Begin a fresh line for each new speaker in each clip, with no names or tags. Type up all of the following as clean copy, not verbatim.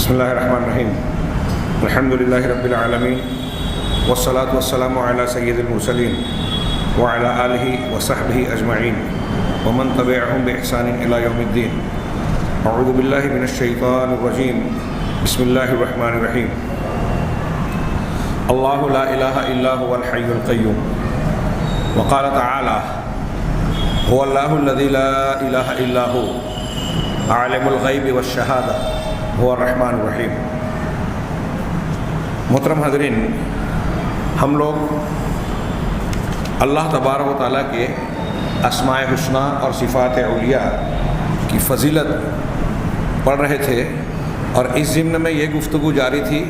بسم اللہ الرحمن الرحیم الحمد للہ رب العالمین والصلاة والسلام علی سید المرسلین وعلی آلہ وصحبہ اجمعین ومن تبعہم بإحسان الی یوم الدین. اعوذ باللہ من الشیطان الرجیم. بسم اللہ الرحمن الرحیم. اللہ لا الہ الا هو الحی القیوم. وقال تعالی هو اللہ الذی لا الہ الا هو عالم الغیب والشہادہ هو الرحمن الرحیم. محترم حاضرین، ہم لوگ اللہ تبارک و تعالیٰ کے اسماء حسنی اور صفات علیٰ کی فضیلت پڑھ رہے تھے، اور اس ضمن میں یہ گفتگو جاری تھی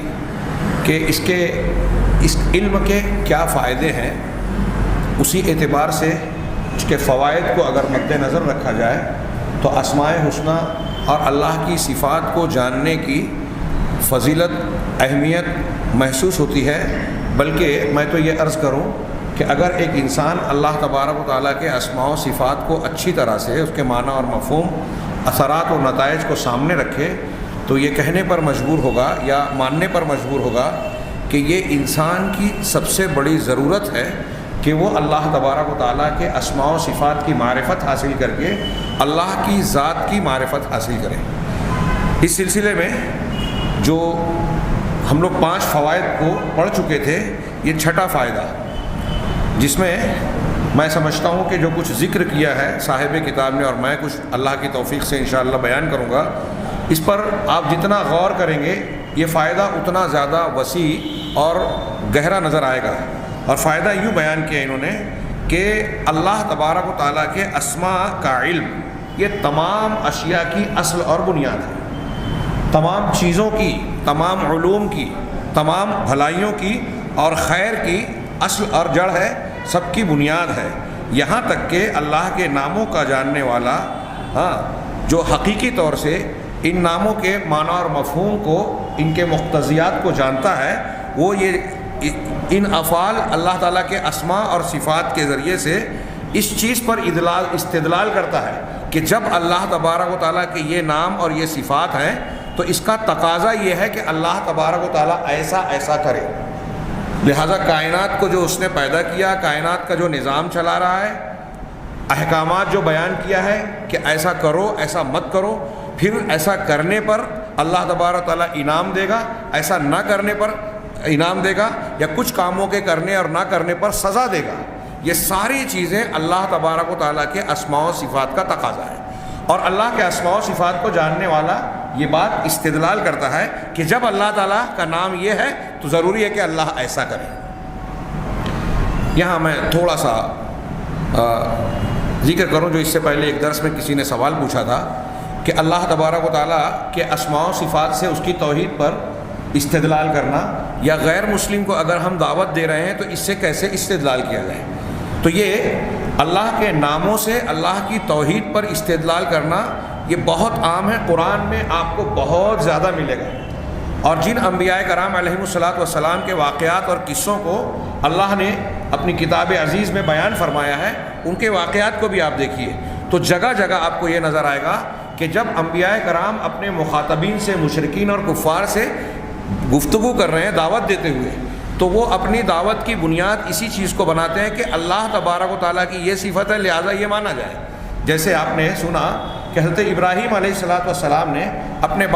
کہ اس علم کے کیا فائدے ہیں. اسی اعتبار سے اس کے فوائد کو اگر مد نظر رکھا جائے تو اسماء حسنی اور اللہ کی صفات کو جاننے کی فضیلت، اہمیت محسوس ہوتی ہے. بلکہ میں تو یہ عرض کروں کہ اگر ایک انسان اللہ تبارک و تعالیٰ کے اسماء و صفات کو اچھی طرح سے اس کے معنی اور مفہوم، اثرات اور نتائج کو سامنے رکھے تو یہ کہنے پر مجبور ہوگا یا ماننے پر مجبور ہوگا کہ یہ انسان کی سب سے بڑی ضرورت ہے کہ وہ اللہ تبارک و تعالیٰ کے اسماء و صفات کی معرفت حاصل کر کے اللہ کی ذات کی معرفت حاصل کریں. اس سلسلے میں جو ہم لوگ 5 فوائد کو پڑھ چکے تھے، یہ 6واں فائدہ جس میں میں سمجھتا ہوں کہ جو کچھ ذکر کیا ہے صاحب کتاب نے اور میں کچھ اللہ کی توفیق سے انشاءاللہ بیان کروں گا، اس پر آپ جتنا غور کریں گے یہ فائدہ اتنا زیادہ وسیع اور گہرا نظر آئے گا. اور فائدہ یوں بیان کیا انہوں نے کہ اللہ تبارک و تعالیٰ کے اسماء کا علم یہ تمام اشیاء کی اصل اور بنیاد ہے. تمام چیزوں کی، تمام علوم کی، تمام بھلائیوں کی اور خیر کی اصل اور جڑ ہے، سب کی بنیاد ہے. یہاں تک کہ اللہ کے ناموں کا جاننے والا جو حقیقی طور سے ان ناموں کے معنی اور مفہوم کو، ان کے مقتضیات کو جانتا ہے، وہ یہ ان افعال اللہ تعالیٰ کے اسماء اور صفات کے ذریعے سے اس چیز پر استدلال کرتا ہے کہ جب اللہ تبارک و تعالیٰ کے یہ نام اور یہ صفات ہیں تو اس کا تقاضا یہ ہے کہ اللہ تبارک و تعالیٰ ایسا ایسا کرے. لہذا کائنات کو جو اس نے پیدا کیا، کائنات کا جو نظام چلا رہا ہے، احکامات جو بیان کیا ہے کہ ایسا کرو، ایسا مت کرو، پھر ایسا کرنے پر اللہ تبارک و تعالیٰ انعام دے گا، ایسا نہ کرنے پر انعام دے گا، یا کچھ کاموں کے کرنے اور نہ کرنے پر سزا دے گا. یہ ساری چیزیں اللہ تبارک و تعالیٰ کے اسماء و صفات کا تقاضا ہے. اور اللہ کے اسماء و صفات کو جاننے والا یہ بات استدلال کرتا ہے کہ جب اللہ تعالیٰ کا نام یہ ہے تو ضروری ہے کہ اللہ ایسا کرے. یہاں میں تھوڑا سا ذکر کروں جو اس سے پہلے ایک درس میں کسی نے سوال پوچھا تھا کہ اللہ تبارک و تعالیٰ کے اسماء و صفات سے اس کی توحید پر استدلال کرنا، یا غیر مسلم کو اگر ہم دعوت دے رہے ہیں تو اس سے کیسے استدلال کیا جائے. تو یہ اللہ کے ناموں سے اللہ کی توحید پر استدلال کرنا یہ بہت عام ہے. قرآن میں آپ کو بہت زیادہ ملے گا. اور جن انبیاء کرام علیہم الصلاۃ والسلام کے واقعات اور قصوں کو اللہ نے اپنی کتاب عزیز میں بیان فرمایا ہے، ان کے واقعات کو بھی آپ دیکھیے تو جگہ جگہ آپ کو یہ نظر آئے گا کہ جب انبیاء کرام اپنے مخاطبین سے، مشرکین اور کفار سے گفتگو کر رہے ہیں دعوت دیتے ہوئے، تو وہ اپنی دعوت کی بنیاد اسی چیز کو بناتے ہیں کہ اللہ تبارک و تعالیٰ کی یہ صفت ہے لہٰذا یہ مانا جائے. جیسے آپ نے سنا کہ حضرت ابراہیم علیہ السلام نے اپنے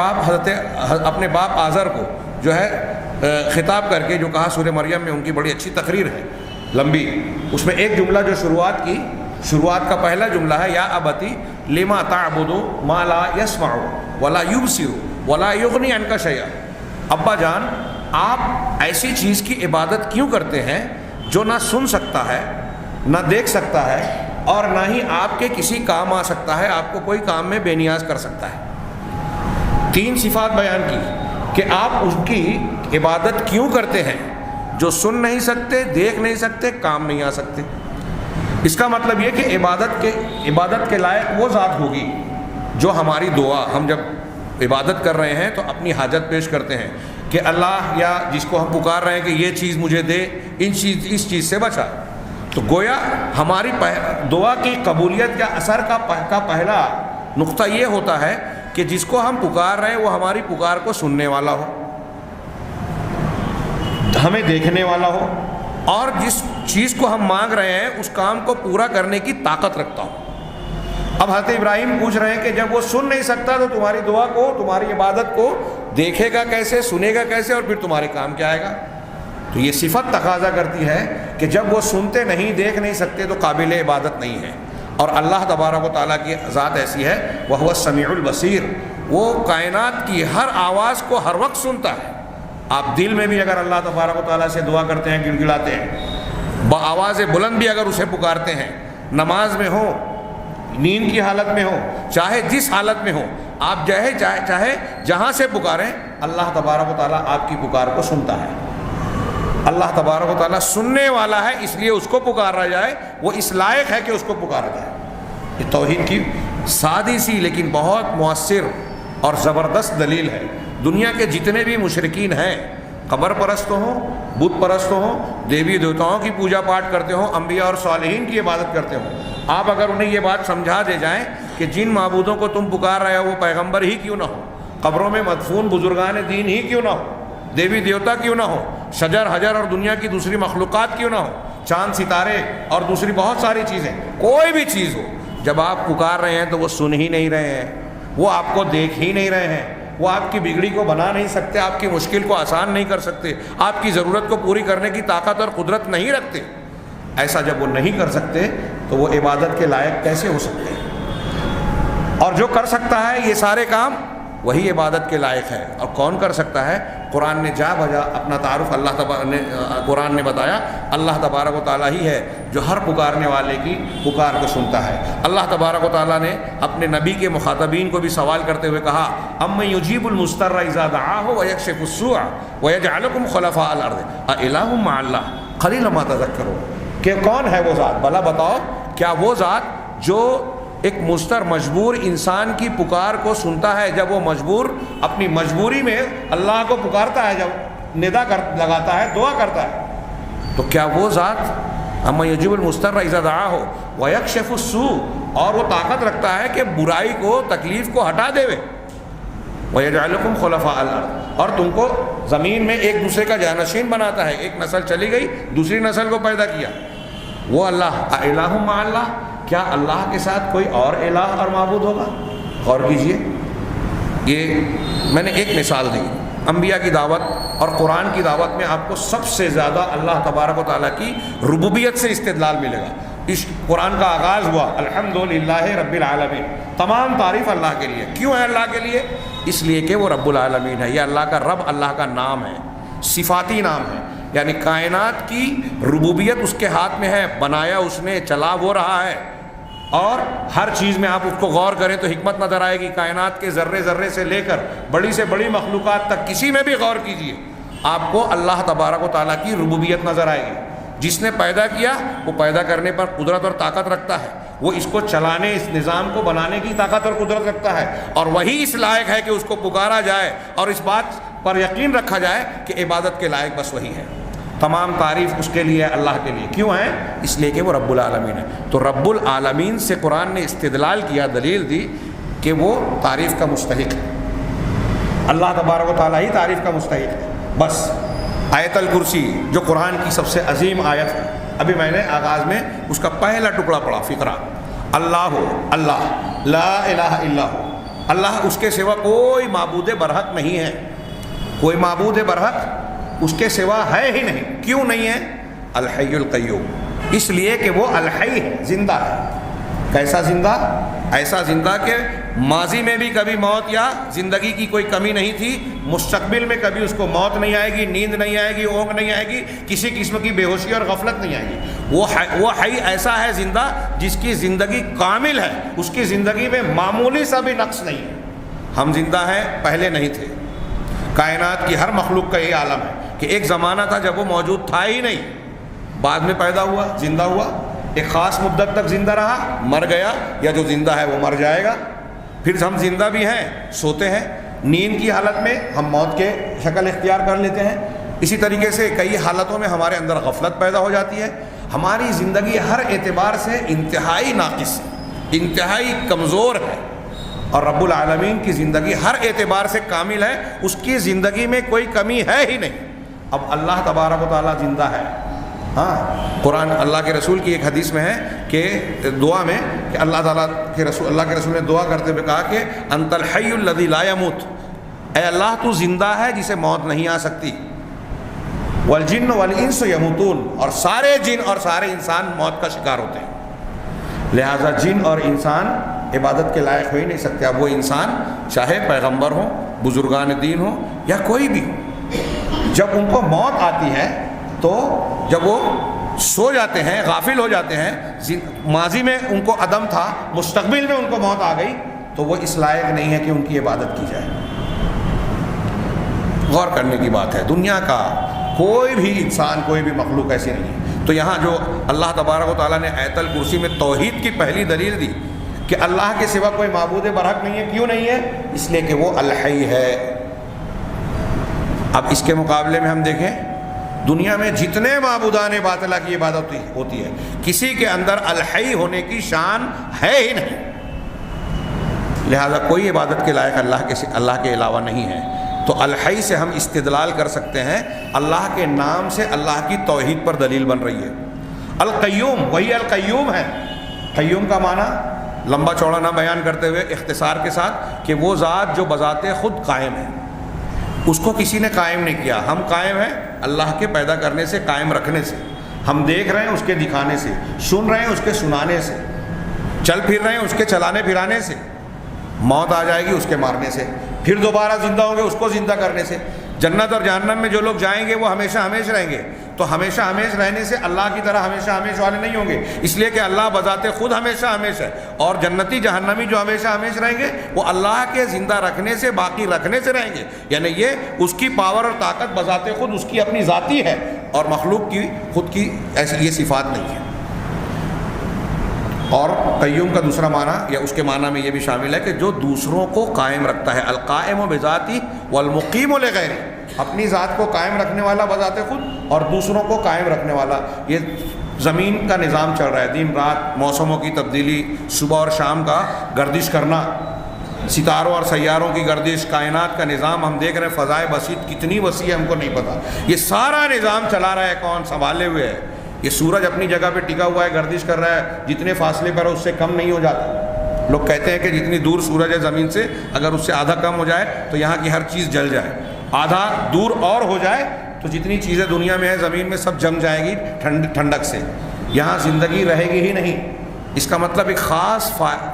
باپ آزر کو جو ہے خطاب کر کے جو کہا، سورہ مریم میں ان کی بڑی اچھی تقریر ہے لمبی، اس میں ایک جملہ جو شروعات کا پہلا جملہ ہے، یا ابتی لما تعبد ما لا يسمع ولا يبصر ولا يغني عنك شيئا. ابا جان، آپ ایسی چیز کی عبادت کیوں کرتے ہیں جو نہ سن سکتا ہے، نہ دیکھ سکتا ہے، اور نہ ہی آپ کے کسی کام آ سکتا ہے، آپ کو کوئی کام میں بے نیاز کر سکتا ہے. 3 صفات بیان کی کہ آپ اس کی عبادت کیوں کرتے ہیں جو سن نہیں سکتے، دیکھ نہیں سکتے، کام نہیں آ سکتے. اس کا مطلب یہ کہ عبادت کے لائق وہ ذات ہوگی جو ہماری دعا، ہم جب عبادت کر رہے ہیں تو اپنی حاجت پیش کرتے ہیں کہ اللہ، یا جس کو ہم پکار رہے ہیں کہ یہ چیز مجھے دے، اس چیز سے بچا. تو گویا ہماری دعا کی قبولیت یا اثر کا پہلا نقطہ یہ ہوتا ہے کہ جس کو ہم پکار رہے ہیں وہ ہماری پکار کو سننے والا ہو، ہمیں دیکھنے والا ہو، اور جس چیز کو ہم مانگ رہے ہیں اس کام کو پورا کرنے کی طاقت رکھتا ہو۔ اب حضرت ابراہیم پوچھ رہے ہیں کہ جب وہ سن نہیں سکتا تو تمہاری دعا کو، تمہاری عبادت کو دیکھے گا کیسے، سنے گا کیسے، اور پھر تمہارے کام کیا آئے گا؟ تو یہ صفت تقاضا کرتی ہے کہ جب وہ سنتے نہیں، دیکھ نہیں سکتے تو قابل عبادت نہیں ہے۔ اور اللہ تبارک و تعالیٰ کی ذات ایسی ہے، وَهُوَ السَّمِيعُ الْبَصِيرُ، وہ کائنات کی ہر آواز کو ہر وقت سنتا ہے۔ آپ دل میں بھی اگر اللہ تبارک و تعالیٰ سے دعا کرتے ہیں، گڑ گڑاتے ہیں، بآواز بلند بھی اگر اسے پکارتے ہیں، نماز میں ہو، نیند کی حالت میں ہو، چاہے جس حالت میں ہو، آپ چاہے جہاں سے پکاریں، اللہ تبارک و تعالیٰ آپ کی پکار کو سنتا ہے۔ اللہ تبارک و تعالیٰ سننے والا ہے، اس لیے اس کو پکارا جائے، وہ اس لائق ہے کہ اس کو پکارا جائے۔ یہ توحید کی سادی سی لیکن بہت مؤثر اور زبردست دلیل ہے۔ دنیا کے جتنے بھی مشرکین ہیں، قبر پرست ہوں، بت پرست ہوں، دیوی دیوتاؤں کی پوجا پاٹ کرتے ہوں، انبیاء اور صالحین کی عبادت کرتے ہوں، آپ اگر انہیں یہ بات سمجھا دے جائیں کہ جن معبودوں کو تم پکار رہے ہو وہ پیغمبر ہی کیوں نہ ہو، قبروں میں مدفون بزرگان دین ہی کیوں نہ ہو، دیوی دیوتا کیوں نہ ہو، شجر حجر اور دنیا کی دوسری مخلوقات کیوں نہ ہو، چاند ستارے اور دوسری بہت ساری چیزیں، کوئی بھی چیز ہو، جب آپ پکار رہے ہیں تو وہ سن ہی نہیں رہے ہیں، وہ آپ کو دیکھ ہی نہیں رہے ہیں، وہ آپ کی بگڑی کو بنا نہیں سکتے، آپ کی مشکل کو آسان نہیں کر سکتے، آپ کی ضرورت کو پوری کرنے کی طاقت اور قدرت نہیں رکھتے۔ ایسا جب وہ نہیں کر سکتے تو وہ عبادت کے لائق کیسے ہو سکتے ہیں؟ اور جو کر سکتا ہے یہ سارے کام وہی عبادت کے لائق ہے۔ اور کون کر سکتا ہے؟ قرآن نے جا بجا اپنا تعارف قرآن نے بتایا، اللہ تبارک و تعالیٰ ہی ہے جو ہر پکارنے والے کی پکار کو سنتا ہے۔ اللہ تبارک و تعالیٰ نے اپنے نبی کے مخاطبین کو بھی سوال کرتے ہوئے کہا، اَمَّن يُجِيبُ الْمُضْطَرَّ إِذَا دَعَاهُ وَيَكْشِفُ السُّوءَ وَيَجْعَلُكُمْ خُلَفَاءَ الْأَرْضِ أَإِلَٰهٌ مَّعَ اللَّهِ قَلِيلًا مَّا تَذَكَّرُونَ، کہ کون ہے وہ ذات؟ بھلا بتاؤ، کیا وہ ذات جو ایک مضطر مجبور انسان کی پکار کو سنتا ہے، جب وہ مجبور اپنی مجبوری میں اللہ کو پکارتا ہے، جب ندا لگاتا ہے، دعا کرتا ہے، تو کیا وہ ذات اَمَّن يُجِيبُ الْمُضْطَرَّ إِذَا دَعَاهُ وَيَكْشِفُ السُّوءَ، اور وہ طاقت رکھتا ہے کہ برائی کو، تکلیف کو ہٹا دے، وَيَجْعَلُكُمْ خُلَفَاءَ الْأَرْضِ، اور تم کو زمین میں ایک دوسرے کا جانشین بناتا ہے، ایک نسل چلی گئی دوسری نسل کو پیدا کیا، وہ اللہ۔ أَإِلَٰهٌ مَّعَ اللَّهِ، کیا اللہ کے ساتھ کوئی اور الہ اور معبود ہوگا؟ غور کیجئے، یہ میں نے ایک مثال دی، انبیاء کی دعوت اور قرآن کی دعوت میں آپ کو سب سے زیادہ اللہ تبارک و تعالیٰ کی ربوبیت سے استدلال ملے گا۔ اس قرآن کا آغاز ہوا الحمدللہ رب العالمین، تمام تعریف اللہ کے لیے۔ کیوں ہے اللہ کے لیے؟ اس لیے کہ وہ رب العالمین ہے، یہ اللہ کا رب، اللہ کا نام ہے، صفاتی نام ہے، یعنی کائنات کی ربوبیت اس کے ہاتھ میں ہے، بنایا اس نے، چلا وہ رہا ہے، اور ہر چیز میں آپ اس کو غور کریں تو حکمت نظر آئے گی۔ کائنات کے ذرے ذرے سے لے کر بڑی سے بڑی مخلوقات تک کسی میں بھی غور کیجئے، آپ کو اللہ تبارک و تعالیٰ کی ربوبیت نظر آئے گی۔ جس نے پیدا کیا وہ پیدا کرنے پر قدرت اور طاقت رکھتا ہے، وہ اس کو چلانے، اس نظام کو بنانے کی طاقت اور قدرت رکھتا ہے، اور وہی اس لائق ہے کہ اس کو پکارا جائے اور اس بات پر یقین رکھا جائے کہ عبادت کے لائق بس وہی ہے۔ تمام تعریف اس کے لیے، اللہ کے لیے۔ کیوں ہے؟ اس لیے کہ وہ رب العالمین ہے۔ تو رب العالمین سے قرآن نے استدلال کیا، دلیل دی کہ وہ تعریف کا مستحق ہے، اللہ تبارک و تعالیٰ ہی تعریف کا مستحق ہے۔ بس آیت الکرسی جو قرآن کی سب سے عظیم آیت ہے، ابھی میں نے آغاز میں اس کا پہلا ٹکڑا پڑھا، فقرہ، اللہ اللہ لا الہ الا ہو، اللہ اس کے سوا کوئی معبود برحق نہیں ہے، کوئی معبود برحق اس کے سوا ہے ہی نہیں۔ کیوں نہیں ہے؟ الحی القیوم، اس لیے کہ وہ الحی ہے، زندہ ہے۔ کیسا زندہ؟ ایسا زندہ کہ ماضی میں بھی کبھی موت یا زندگی کی کوئی کمی نہیں تھی، مستقبل میں کبھی اس کو موت نہیں آئے گی، نیند نہیں آئے گی، اونگ نہیں آئے گی، کسی قسم کی بے ہوشی اور غفلت نہیں آئے گی۔ وہ حی ایسا ہے زندہ جس کی زندگی کامل ہے، اس کی زندگی میں معمولی سا بھی نقص نہیں ہے۔ ہم زندہ ہیں، پہلے نہیں تھے۔ کائنات کی ہر مخلوق کا یہ عالم ہے کہ ایک زمانہ تھا جب وہ موجود تھا ہی نہیں، بعد میں پیدا ہوا، زندہ ہوا، ایک خاص مدت تک زندہ رہا، مر گیا، یا جو زندہ ہے وہ مر جائے گا۔ پھر ہم زندہ بھی ہیں، سوتے ہیں، نیند کی حالت میں ہم موت کے شکل اختیار کر لیتے ہیں۔ اسی طریقے سے کئی حالتوں میں ہمارے اندر غفلت پیدا ہو جاتی ہے۔ ہماری زندگی ہر اعتبار سے انتہائی ناقص ہے، انتہائی کمزور ہے، اور رب العالمین کی زندگی ہر اعتبار سے کامل ہے، اس کی زندگی میں کوئی کمی ہے ہی نہیں۔ اب اللہ تبارک و تعالیٰ زندہ ہے۔ ہاں، قرآن اللہ کے رسول کی ایک حدیث میں ہے کہ دعا میں کہ اللہ کے رسول نے دعا کرتے ہوئے کہا کہ انت الحی الذی لا یموت، اے اللہ تو زندہ ہے جسے موت نہیں آ سکتی، والجن والانس یموتون، اور سارے جن اور سارے انسان موت کا شکار ہوتے ہیں، لہذا جن اور انسان عبادت کے لائق ہو ہی نہیں سکتے۔ اب وہ انسان چاہے پیغمبر ہوں، بزرگان دین ہوں یا کوئی بھی ہو، جب ان کو موت آتی ہے تو جب وہ سو جاتے ہیں، غافل ہو جاتے ہیں، ماضی میں ان کو عدم تھا، مستقبل میں ان کو موت آ گئی، تو وہ اس لائق نہیں ہے کہ ان کی عبادت کی جائے۔ غور کرنے کی بات ہے، دنیا کا کوئی بھی انسان، کوئی بھی مخلوق ایسی نہیں ہے۔ تو یہاں جو اللہ تبارک و تعالیٰ نے آیت الکرسی میں توحید کی پہلی دلیل دی کہ اللہ کے سوا کوئی معبود برحق نہیں ہے، کیوں نہیں ہے؟ اس لیے کہ وہ الحی ہے۔ اب اس کے مقابلے میں ہم دیکھیں، دنیا میں جتنے معبودان باطلہ کی عبادت ہوتی ہے، کسی کے اندر الحی ہونے کی شان ہے ہی نہیں، لہذا کوئی عبادت کے لائق اللہ کے علاوہ نہیں ہے۔ تو الحی سے ہم استدلال کر سکتے ہیں، اللہ کے نام سے اللہ کی توحید پر دلیل بن رہی ہے۔ القیوم، وہی القیوم ہے۔ قیوم کا معنی لمبا چوڑا نہ بیان کرتے ہوئے اختصار کے ساتھ کہ وہ ذات جو بذات خود قائم ہے، اس کو کسی نے قائم نہیں کیا، ہم قائم ہیں اللہ کے پیدا کرنے سے، قائم رکھنے سے، ہم دیکھ رہے ہیں اس کے دکھانے سے، سن رہے ہیں اس کے سنانے سے، چل پھر رہے ہیں اس کے چلانے پھرانے سے، موت آ جائے گی اس کے مارنے سے، پھر دوبارہ زندہ ہوں گے اس کو زندہ کرنے سے۔ جنت اور جہنم میں جو لوگ جائیں گے وہ ہمیشہ ہمیش رہیں گے، تو ہمیشہ ہمیش رہنے سے اللہ کی طرح ہمیشہ ہمیش والے نہیں ہوں گے، اس لیے کہ اللہ بذات خود ہمیشہ ہمیش ہے، اور جنتی جہنمی جو ہمیشہ ہمیش رہیں گے وہ اللہ کے زندہ رکھنے سے، باقی رکھنے سے رہیں گے، یعنی یہ اس کی پاور اور طاقت بذات خود اس کی اپنی ذاتی ہے، اور مخلوق کی خود کی ایسی یہ صفات نہیں ہے۔ اور قیوم کا دوسرا معنی یا اس کے معنی میں یہ بھی شامل ہے کہ جو دوسروں کو قائم رکھتا ہے، القائم بذاتی والمقیم لغیرہ، اپنی ذات کو قائم رکھنے والا بذات خود اور دوسروں کو قائم رکھنے والا۔ یہ زمین کا نظام چل رہا ہے، دن رات، موسموں کی تبدیلی، صبح اور شام کا گردش کرنا، ستاروں اور سیاروں کی گردش، کائنات کا نظام ہم دیکھ رہے ہیں، فضائے بسیط کتنی وسیع ہے ہم کو نہیں پتہ، یہ سارا نظام چلا رہا ہے کون؟ سنبھالے ہوئے ہے۔ یہ سورج اپنی جگہ پہ ٹکا ہوا ہے، گردش کر رہا ہے، جتنے فاصلے پر ہے اس سے کم نہیں ہو جاتا۔ لوگ کہتے ہیں کہ جتنی دور سورج ہے زمین سے، اگر اس سے آدھا کم ہو جائے تو یہاں کی ہر چیز جل جائے، آدھا دور اور ہو جائے تو جتنی چیزیں دنیا میں ہیں زمین میں سب جم جائے گی ٹھنڈک سے، یہاں زندگی رہے گی ہی نہیں۔ اس کا مطلب ایک خاص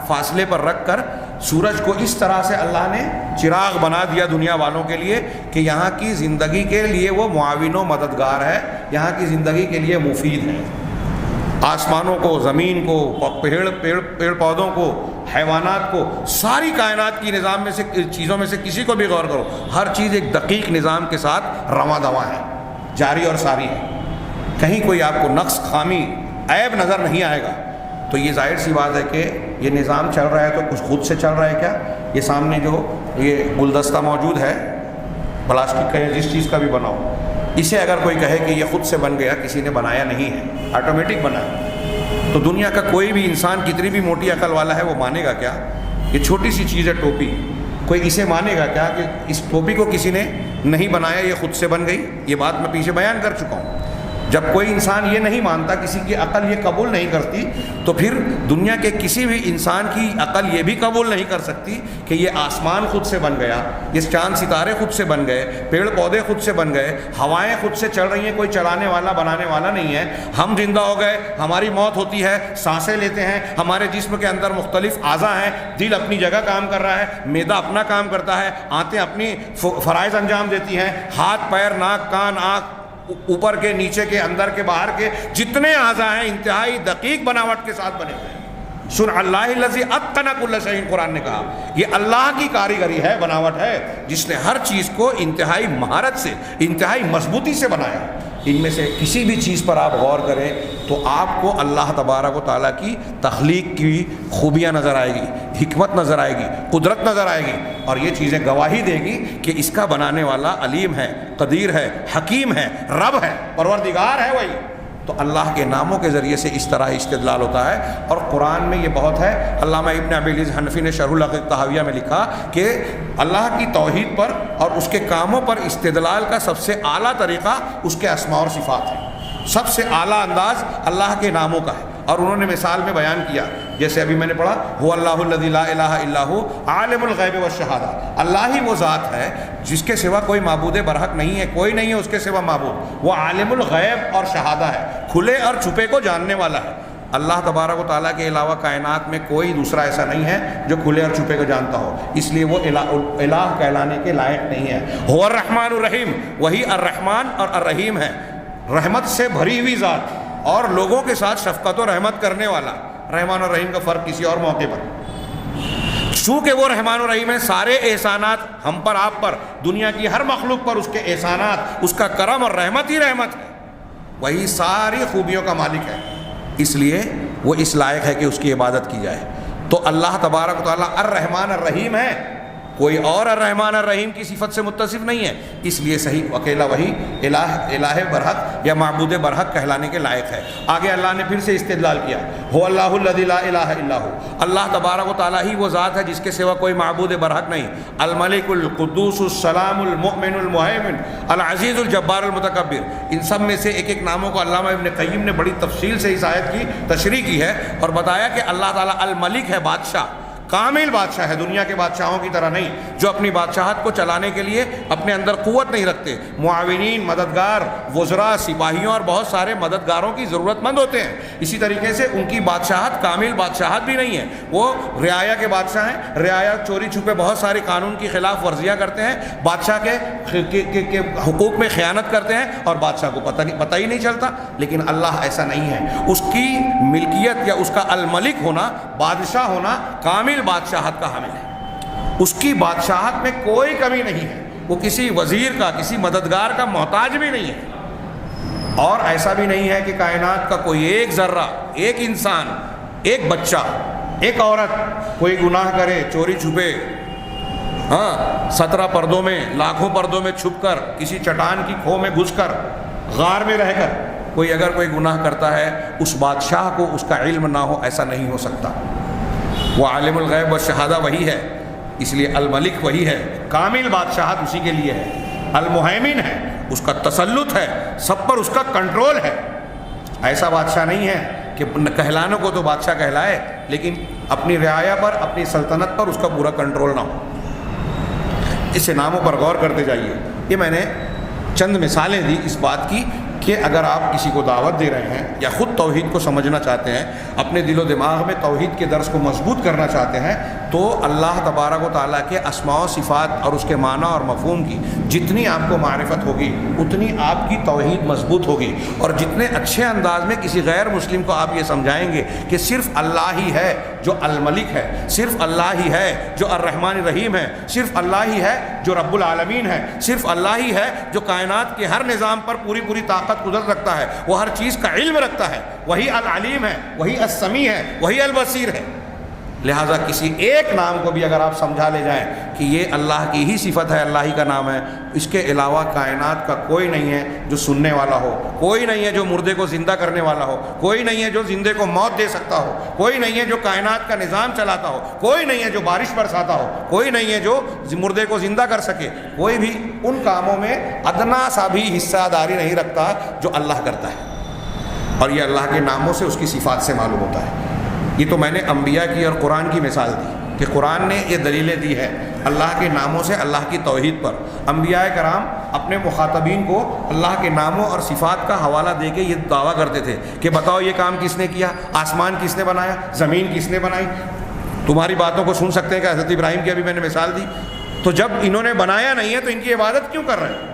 فاصلے پر رکھ کر سورج کو اس طرح سے اللہ نے چراغ بنا دیا دنیا والوں کے لیے کہ یہاں کی زندگی کے لیے وہ معاون و مددگار ہے، یہاں کی زندگی کے لیے مفید ہے۔ آسمانوں کو، زمین کو، پیڑ پودوں کو، حیوانات کو، ساری کائنات کی نظام میں سے چیزوں میں سے کسی کو بھی غور کرو، ہر چیز ایک دقیق نظام کے ساتھ رواں دواں ہے، جاری اور ساری ہے، کہیں کوئی آپ کو نقص، خامی، عیب نظر نہیں آئے گا۔ تو یہ ظاہر سی بات ہے کہ یہ نظام چل رہا ہے تو کچھ خود سے چل رہا ہے کیا؟ یہ سامنے جو یہ گلدستہ موجود ہے پلاسٹک کا یا جس چیز کا بھی بناؤ، اسے اگر کوئی کہے کہ یہ خود سے بن گیا، کسی نے بنایا نہیں ہے، آٹومیٹک بنا ہے، تو دنیا کا کوئی بھی انسان کتنی بھی موٹی عقل والا ہے وہ مانے گا کیا؟ یہ چھوٹی سی چیز ہے ٹوپی، کوئی اسے مانے گا کیا کہ اس ٹوپی کو کسی نے نہیں بنایا، یہ خود سے بن گئی؟ یہ بات میں پیچھے بیان کر چکا ہوں۔ جب کوئی انسان یہ نہیں مانتا، کسی کی عقل یہ قبول نہیں کرتی، تو پھر دنیا کے کسی بھی انسان کی عقل یہ بھی قبول نہیں کر سکتی کہ یہ آسمان خود سے بن گیا، یہ چاند ستارے خود سے بن گئے، پیڑ پودے خود سے بن گئے، ہوائیں خود سے چل رہی ہیں، کوئی چلانے والا بنانے والا نہیں ہے، ہم زندہ ہو گئے، ہماری موت ہوتی ہے، سانسیں لیتے ہیں، ہمارے جسم کے اندر مختلف اعضاء ہیں، دل اپنی جگہ کام کر رہا ہے، معدہ اپنا کام کرتا ہے، آنتیں اپنی فرائض انجام دیتی ہیں، ہاتھ، پیر، ناک، کان، آنکھ، اوپر کے، نیچے کے، اندر کے، باہر کے جتنے اعضاء ہیں انتہائی دقیق بناوٹ کے ساتھ بنے ہوئے ہیں۔ سن اللہ الذی اتقن کل شیء، قرآن نے کہا یہ اللہ کی کاریگری ہے، بناوٹ ہے، جس نے ہر چیز کو انتہائی مہارت سے، انتہائی مضبوطی سے بنایا۔ ان میں سے کسی بھی چیز پر آپ غور کریں تو آپ کو اللہ تبارک و تعالیٰ کی تخلیق کی خوبیاں نظر آئے گی، حکمت نظر آئے گی، قدرت نظر آئے گی، اور یہ چیزیں گواہی دے گی کہ اس کا بنانے والا علیم ہے، قدیر ہے، حکیم ہے، رب ہے، پروردگار ہے وہی۔ تو اللہ کے ناموں کے ذریعے سے اس طرح استدلال ہوتا ہے. اور قرآن میں یہ بہت ہے. علامہ ابن ابی العز حنفی نے شرح العقیدۃ الطحاویہ میں لکھا کہ اللہ کی توحید پر اور اس کے کاموں پر استدلال کا سب سے اعلیٰ طریقہ اس کے اسماء اور صفات ہے. سب سے اعلیٰ انداز اللہ کے ناموں کا ہے. اور انہوں نے مثال میں بیان کیا, جیسے ابھی میں نے پڑھا, هو اللہ الذی لا الہ الا هو عالم الغیب والشہادہ. اللہ ہی وہ ذات ہے جس کے سوا کوئی معبود برحق نہیں ہے, کوئی نہیں ہے اس کے سوا معبود. وہ عالم الغیب اور شہادہ ہے, کھلے اور چھپے کو جاننے والا ہے. اللہ تبارک و تعالیٰ کے علاوہ کائنات میں کوئی دوسرا ایسا نہیں ہے جو کھلے اور چھپے کو جانتا ہو, اس لیے وہ الہ کہلانے کے لائق نہیں ہے. هو الرحمن الرحیم, وہی الرحمن اور الرحیم ہے, رحمت سے بھری ہوئی ذات اور لوگوں کے ساتھ شفقت و رحمت کرنے والا. رحمان اور رحیم کا فرق کسی اور موقع پر. چونکہ وہ رحمان و رحیم ہے, سارے احسانات ہم پر, آپ پر, دنیا کی ہر مخلوق پر اس کے احسانات, اس کا کرم اور رحمت ہی رحمت ہے. وہی ساری خوبیوں کا مالک ہے, اس لیے وہ اس لائق ہے کہ اس کی عبادت کی جائے. تو اللہ تبارک و تعالیٰ الرحمن الرحیم ہے, کوئی اور الرحمن الرحیم کی صفت سے متصف نہیں ہے. اس لیے صحیح اکیلا وہی الہ برحق یا معبود برحق کہلانے کے لائق ہے. آگے اللہ نے پھر سے استدلال کیا, هو اللہ الذی لا الہ الا هو. اللہ تبارک و تعالیٰ ہی وہ ذات ہے جس کے سوا کوئی معبود برحق نہیں. الملک القدوس السلام المؤمن المہیمن العزیز الجبار المتکبر. ان سب میں سے ایک ایک ناموں کو علامہ ابن قیم نے بڑی تفصیل سے اس آیت کی تشریح کی ہے اور بتایا کہ اللہ تعالیٰ الملک ہے, بادشاہ, کامل بادشاہ ہے, دنیا کے بادشاہوں کی طرح نہیں جو اپنی بادشاہت کو چلانے کے لیے اپنے اندر قوت نہیں رکھتے. معاونین, مددگار, وزراء, سپاہیوں اور بہت سارے مددگاروں کی ضرورت مند ہوتے ہیں. اسی طریقے سے ان کی بادشاہت کامل بادشاہت بھی نہیں ہے, وہ رعایا کے بادشاہ ہیں. رعایا چوری چھپے بہت سارے قانون کی خلاف ورزیاں کرتے ہیں, بادشاہ کے حقوق میں خیانت کرتے ہیں اور بادشاہ کو پتہ ہی نہیں چلتا. لیکن اللہ ایسا نہیں ہے, اس کی ملکیت یا اس کا الملک ہونا, بادشاہ ہونا, کامل بادشاہت کا حامل ہے. اس کی بادشاہت میں کوئی کمی نہیں ہے, وہ کسی وزیر کا, کسی مددگار کا محتاج بھی نہیں ہے. اور ایسا بھی نہیں ہے کہ کائنات کا کوئی ایک ذرہ, ایک انسان, ایک بچہ, ایک عورت کوئی گناہ کرے, چوری چھپے, 17 پردوں میں, لاکھوں پردوں میں چھپ کر, کسی چٹان کی کھو میں گھس کر, غار میں رہ کر کوئی اگر کوئی گناہ کرتا ہے, اس بادشاہ کو اس کا علم نہ ہو, ایسا نہیں ہو سکتا. وہ عالم الغیب و شہادہ وہی ہے, اس لیے الملک وہی ہے, کامل بادشاہت اسی کے لیے ہے. المہیمن ہے, اس کا تسلط ہے, سب پر اس کا کنٹرول ہے. ایسا بادشاہ نہیں ہے کہ کہلانے کو تو بادشاہ کہلائے لیکن اپنی رعایا پر, اپنی سلطنت پر اس کا پورا کنٹرول نہ ہو. اس ناموں پر غور کرتے جائیے. یہ میں نے چند مثالیں دی اس بات کی کہ اگر آپ کسی کو دعوت دے رہے ہیں یا خود توحید کو سمجھنا چاہتے ہیں, اپنے دل و دماغ میں توحید کے درس کو مضبوط کرنا چاہتے ہیں, تو اللہ تبارک و تعالیٰ کے اسماء و صفات اور اس کے معنی اور مفہوم کی جتنی آپ کو معرفت ہوگی اتنی آپ کی توحید مضبوط ہوگی. اور جتنے اچھے انداز میں کسی غیر مسلم کو آپ یہ سمجھائیں گے کہ صرف اللہ ہی ہے جو الملک ہے, صرف اللہ ہی ہے جو الرحمن الرحیم ہے, صرف اللہ ہی ہے جو رب العالمین ہے, صرف اللہ ہی ہے جو کائنات کے ہر نظام پر پوری طاقت قدرت رکھتا ہے, وہ ہر چیز کا علم رکھتا ہے, وہی العلیم ہے, وہی السمیع ہے, وہی البصیر ہے. لہٰذا کسی ایک نام کو بھی اگر آپ سمجھا لے جائیں کہ یہ اللہ کی ہی صفت ہے, اللہ ہی کا نام ہے, اس کے علاوہ کائنات کا کوئی نہیں ہے جو سننے والا ہو, کوئی نہیں ہے جو مردے کو زندہ کرنے والا ہو, کوئی نہیں ہے جو زندے کو موت دے سکتا ہو, کوئی نہیں ہے جو کائنات کا نظام چلاتا ہو, کوئی نہیں ہے جو بارش برساتا ہو, کوئی نہیں ہے جو مردے کو زندہ کر سکے. کوئی بھی ان کاموں میں ادنا سا بھی حصہ داری نہیں رکھتا جو اللہ کرتا ہے. اور یہ اللہ کے ناموں سے, اس کی صفات سے معلوم ہوتا ہے. یہ تو میں نے انبیاء کی اور قرآن کی مثال دی کہ قرآن نے یہ دلیلیں دی ہے اللہ کے ناموں سے, اللہ کی توحید پر. انبیاء کرام اپنے مخاطبین کو اللہ کے ناموں اور صفات کا حوالہ دے کے یہ دعویٰ کرتے تھے کہ بتاؤ یہ کام کس نے کیا, آسمان کس نے بنایا, زمین کس نے بنائی. تمہاری باتوں کو سن سکتے ہیں کہ حضرت ابراہیم کی ابھی میں نے مثال دی, تو جب انہوں نے بنایا نہیں ہے تو ان کی عبادت کیوں کر رہے ہیں؟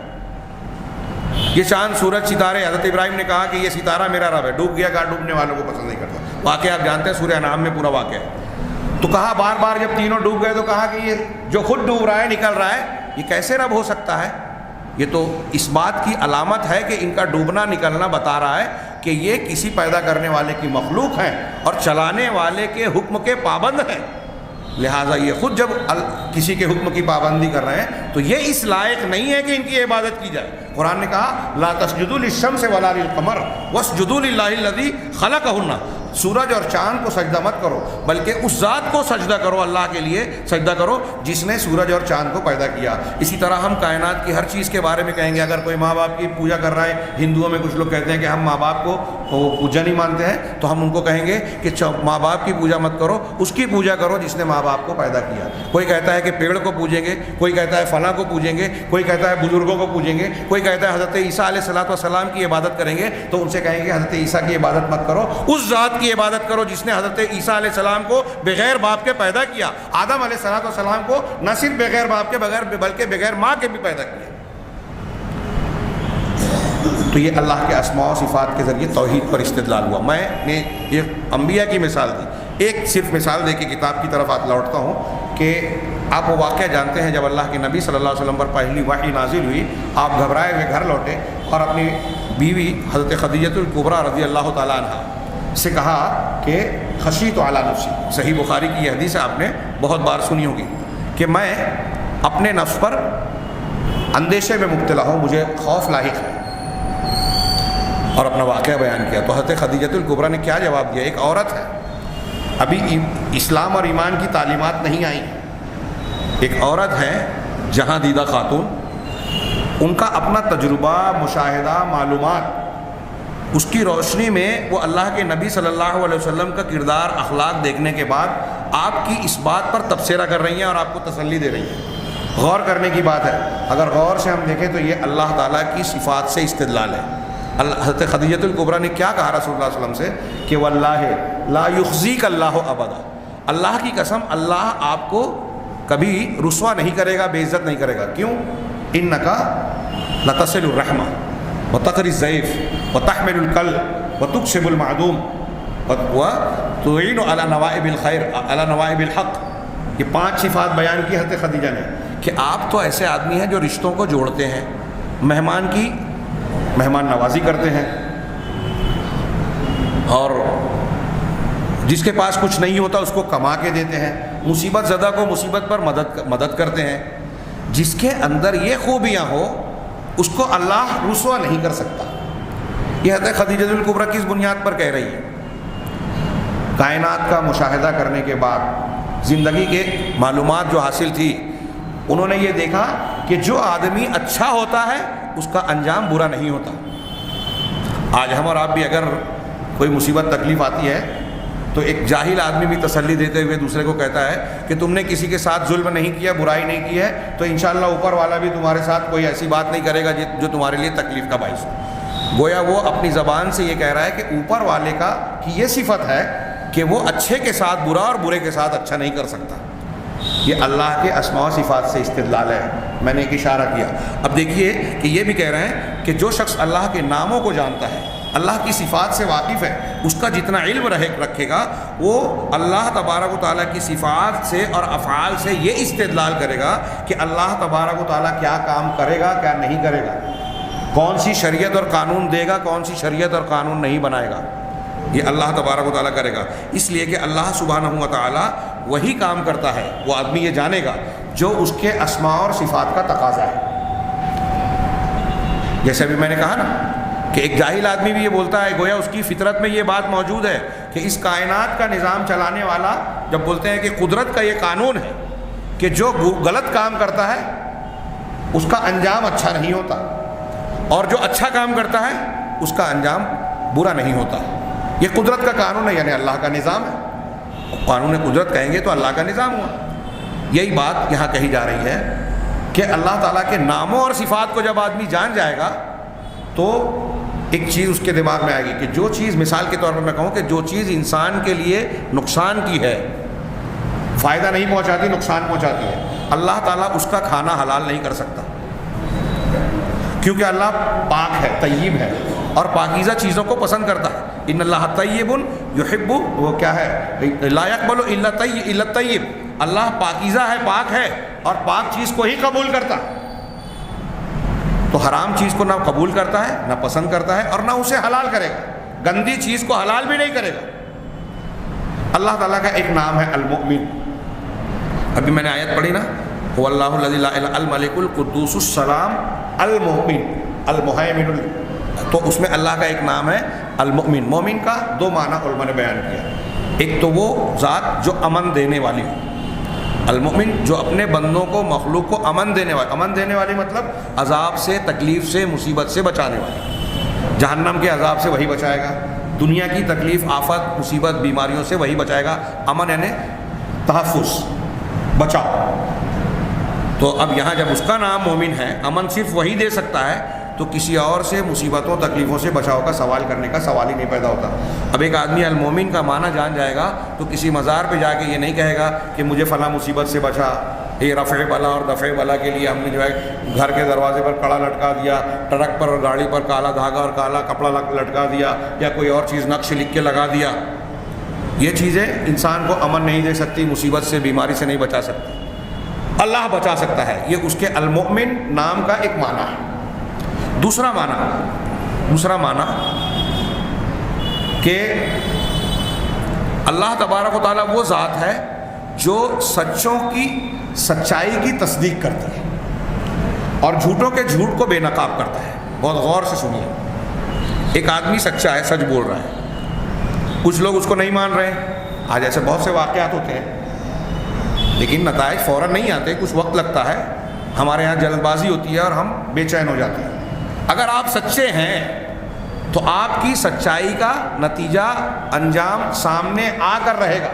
یہ چاند, سورج, ستارے, حضرت ابراہیم نے کہا کہ یہ ستارہ میرا رب ہے, ڈوب گیا, کہا ڈوبنے والوں کو پسند نہیں کرتا. واقعہ آپ جانتے ہیں, سورہ انعام میں پورا واقعہ ہے. تو کہا بار بار جب تینوں ڈوب گئے تو کہا کہ یہ جو خود ڈوب رہا ہے, نکل رہا ہے, یہ کیسے رب ہو سکتا ہے؟ یہ تو اس بات کی علامت ہے کہ ان کا ڈوبنا نکلنا بتا رہا ہے کہ یہ کسی پیدا کرنے والے کی مخلوق ہیں اور چلانے والے کے حکم کے پابند ہیں. لہٰذا یہ خود جب کسی کے حکم کی پابندی کر رہے ہیں تو یہ اس لائق نہیں ہے کہ ان کی عبادت کی جائے۔ قرآن نے کہا لا تسجدوا للشمس ولا للقمر واسجدوا للہ الذی خلقہن، سورج اور چاند کو سجدہ مت کرو بلکہ اس ذات کو سجدہ کرو، اللہ کے لیے سجدہ کرو جس نے سورج اور چاند کو پیدا کیا۔ اسی طرح ہم کائنات کی ہر چیز کے بارے میں کہیں گے، اگر کوئی ماں باپ کی پوجا کر رہا ہے، ہندوؤں میں کچھ لوگ کہتے ہیں کہ ہم ماں باپ کو پوجا نہیں مانتے ہیں، تو ہم ان کو کہیں گے کہ ماں باپ کی پوجا مت کرو، اس کی پوجا کرو جس نے ماں باپ کو پیدا کیا۔ کوئی کہتا ہے کہ پیڑ کو پوجیں گے، کوئی کہتا ہے فلاں کو پوجیں گے، کوئی کہتا ہے بزرگوں کو پوجیں گے، کوئی کہتا ہے حضرت عیسیٰ علیہ السلام کی عبادت کریں گے، تو ان سے کہیں گے حضرت عیسیٰ کی عبادت مت کرو، اس ذات کی عبادت کرو جس نے حضرت عیسیٰ علیہ السلام کو بغیر باپ کے پیدا کیا، آدم علیہ السلام کو نہ صرف بغیر باپ کے بلکہ بغیر ماں کے بھی پیدا کیا۔ تو یہ اللہ کے اسماء و صفات کے ذریعے توحید پر استدلال ہوا۔ میں نے یہ انبیاء کی مثال دی، ایک صرف مثال دے کے کتاب کی طرف لوٹتا ہوں کہ آپ وہ واقعہ جانتے ہیں جب اللہ کے نبی صلی اللہ علیہ وسلم پر پہلی وحی نازل ہوئی، آپ گھبرائے ہوئے گھر لوٹے اور اپنی بیوی حضرت خدیجہ الکبریٰ رضی اللہ تعالیٰ عنہ سے کہا کہ خشیت علی نفسی، صحیح بخاری کی یہ حدیث آپ نے بہت بار سنی ہوگی کہ میں اپنے نفس پر اندیشے میں مبتلا ہوں، مجھے خوف لاحق ہے، اور اپنا واقعہ بیان کیا۔ تو حضرت خدیجہ الکبریٰ نے کیا جواب دیا؟ ایک عورت ہے، ابھی اسلام اور ایمان کی تعلیمات نہیں آئی، ایک عورت ہے جہاں دیدہ خاتون، ان کا اپنا تجربہ، مشاہدہ، معلومات، اس کی روشنی میں وہ اللہ کے نبی صلی اللہ علیہ وسلم کا کردار، اخلاق دیکھنے کے بعد آپ کی اس بات پر تبصرہ کر رہی ہیں اور آپ کو تسلی دے رہی ہیں۔ غور کرنے کی بات ہے، اگر غور سے ہم دیکھیں تو یہ اللہ تعالیٰ کی صفات سے استدلال ہے۔ حضرت خدیجہ الکبریٰ نے کیا کہا رسول اللہ صلی اللہ علیہ وسلم سے کہ واللہ لا یخزیک اللہ ابدا، اللہ کی قسم اللہ آپ کو کبھی رسوا نہیں کرے گا، بے عزت نہیں کرے گا۔ کیوں؟ انکا لتصل الرحمہ وتقری الضیف وتحمل الکلب وتکسب المعدوم وتعین علی نوائب الخیر علی نوائب الحق، یہ 5 صفات بیان کی حضرت خدیجہ نے کہ آپ تو ایسے آدمی ہیں جو رشتوں کو جوڑتے ہیں، مہمان کی مہمان نوازی کرتے ہیں، اور جس کے پاس کچھ نہیں ہوتا اس کو کما کے دیتے ہیں، مصیبت زدہ کو مصیبت پر مدد کرتے ہیں۔ جس کے اندر یہ خوبیاں ہو اس کو اللہ رسوا نہیں کر سکتا۔ یہ حضرت خدیجہ الکبریٰ کس بنیاد پر کہہ رہی ہے؟ کائنات کا مشاہدہ کرنے کے بعد، زندگی کے معلومات جو حاصل تھی، انہوں نے یہ دیکھا کہ جو آدمی اچھا ہوتا ہے اس کا انجام برا نہیں ہوتا۔ آج ہم اور آپ بھی اگر کوئی مصیبت تکلیف آتی ہے تو ایک جاہل آدمی بھی تسلی دیتے ہوئے دوسرے کو کہتا ہے کہ تم نے کسی کے ساتھ ظلم نہیں کیا، برائی نہیں کی ہے، تو انشاءاللہ اوپر والا بھی تمہارے ساتھ کوئی ایسی بات نہیں کرے گا جو تمہارے لیے تکلیف کا باعث ہو۔ گویا وہ اپنی زبان سے یہ کہہ رہا ہے کہ اوپر والے کا کی یہ صفت ہے کہ وہ اچھے کے ساتھ برا اور برے کے ساتھ اچھا نہیں کر سکتا۔ یہ اللہ کے اسماء و صفات سے استدلال ہے، میں نے ایک اشارہ کیا۔ اب دیکھیے کہ یہ بھی کہہ رہے ہیں کہ جو شخص اللہ کے ناموں کو جانتا ہے، اللہ کی صفات سے واقف ہے، اس کا جتنا علم رکھے گا وہ اللہ تبارک و تعالیٰ کی صفات سے اور افعال سے یہ استدلال کرے گا کہ اللہ تبارک و تعالیٰ کیا کام کرے گا، کیا نہیں کرے گا، کون سی شریعت اور قانون دے گا، کون سی شریعت اور قانون نہیں بنائے گا، یہ اللہ تبارک و تعالیٰ کرے گا۔ اس لیے کہ اللہ سبحانہ و تعالیٰ وہی کام کرتا ہے، وہ آدمی یہ جانے گا جو اس کے اسماء اور صفات کا تقاضا ہے۔ جیسے ابھی میں نے کہا نا کہ ایک جاہل آدمی بھی یہ بولتا ہے، گویا اس کی فطرت میں یہ بات موجود ہے کہ اس کائنات کا نظام چلانے والا جب بولتے ہیں کہ قدرت کا یہ قانون ہے کہ جو غلط کام کرتا ہے اس کا انجام اچھا نہیں ہوتا، اور جو اچھا کام کرتا ہے اس کا انجام برا نہیں ہوتا۔ یہ قدرت کا قانون ہے، یعنی اللہ کا نظام ہے۔ قانون قدرت کہیں گے تو اللہ کا نظام ہوا۔ یہی بات یہاں کہی جا رہی ہے کہ اللہ تعالیٰ کے ناموں اور صفات کو جب آدمی جان جائے گا تو ایک چیز اس کے دماغ میں آئے گی کہ جو چیز، مثال کے طور پر میں کہوں کہ جو چیز انسان کے لیے نقصان کی ہے، فائدہ نہیں پہنچاتی، نقصان پہنچاتی ہے، اللہ تعالیٰ اس کا کھانا حلال نہیں کر سکتا، کیونکہ اللہ پاک ہے، طیب ہے، اور پاکیزہ چیزوں کو پسند کرتا ہے۔ ان اللہ طیب یحب، وہ کیا ہے، لا یقبل الا الطیب، اللہ پاکیزہ ہے، پاک ہے، اور پاک چیز کو ہی قبول کرتا ہے۔ تو حرام چیز کو نہ قبول کرتا ہے، نہ پسند کرتا ہے، اور نہ اسے حلال کرے گا، گندی چیز کو حلال بھی نہیں کرے گا۔ اللہ تعالیٰ کا ایک نام ہے المؤمن، ابھی میں نے آیت پڑھی نا، واللہ الذی لا الہ الملک القدوس السلام المؤمن المہیمن، تو اس میں اللہ کا ایک نام ہے المؤمن۔ مومن کا دو معنی علماء نے بیان کیا، ایک تو وہ ذات جو امن دینے والی ہو، المؤمن جو اپنے بندوں کو، مخلوق کو امن دینے والی۔ امن دینے والی مطلب عذاب سے، تکلیف سے، مصیبت سے بچانے والی۔ جہنم کے عذاب سے وہی بچائے گا، دنیا کی تکلیف، آفت، مصیبت، بیماریوں سے وہی بچائے گا۔ امن یعنی تحفظ، بچاؤ۔ تو اب یہاں جب اس کا نام مومن ہے، امن صرف وہی دے سکتا ہے، تو کسی اور سے مصیبتوں، تکلیفوں سے بچاؤ کا سوال کرنے کا سوال ہی نہیں پیدا ہوتا۔ اب ایک آدمی المومن کا معنی جان جائے گا تو کسی مزار پہ جا کے یہ نہیں کہے گا کہ مجھے فلاں مصیبت سے بچا، یہ رفع بلا اور دفع بلا کے لیے ہم نے جو ہے گھر کے دروازے پر کڑا لٹکا دیا، ٹرک پر اور گاڑی پر کالا دھاگا اور کالا کپڑا لٹکا دیا، یا کوئی اور چیز نقش لکھ کے لگا دیا۔ یہ چیزیں انسان کو امن نہیں دے سکتی، مصیبت سے، بیماری سے نہیں بچا سکتی، اللہ بچا سکتا ہے۔ یہ اس کے المؤمن نام کا ایک معنی ہے۔ دوسرا معنی کہ اللہ تبارک و تعالیٰ وہ ذات ہے جو سچوں کی سچائی کی تصدیق کرتی ہے اور جھوٹوں کے جھوٹ کو بے نقاب کرتا ہے۔ بہت غور سے سنیے، ایک آدمی سچا ہے، سچ بول رہا ہے، کچھ لوگ اس کو نہیں مان رہے ہیں۔ آج ایسے بہت سے واقعات ہوتے ہیں، لیکن نتائج فوراً نہیں آتے، کچھ وقت لگتا ہے۔ ہمارے یہاں جلد بازی ہوتی ہے اور ہم بے چین ہو جاتے ہیں۔ اگر آپ سچے ہیں تو آپ کی سچائی کا نتیجہ، انجام سامنے آ کر رہے گا۔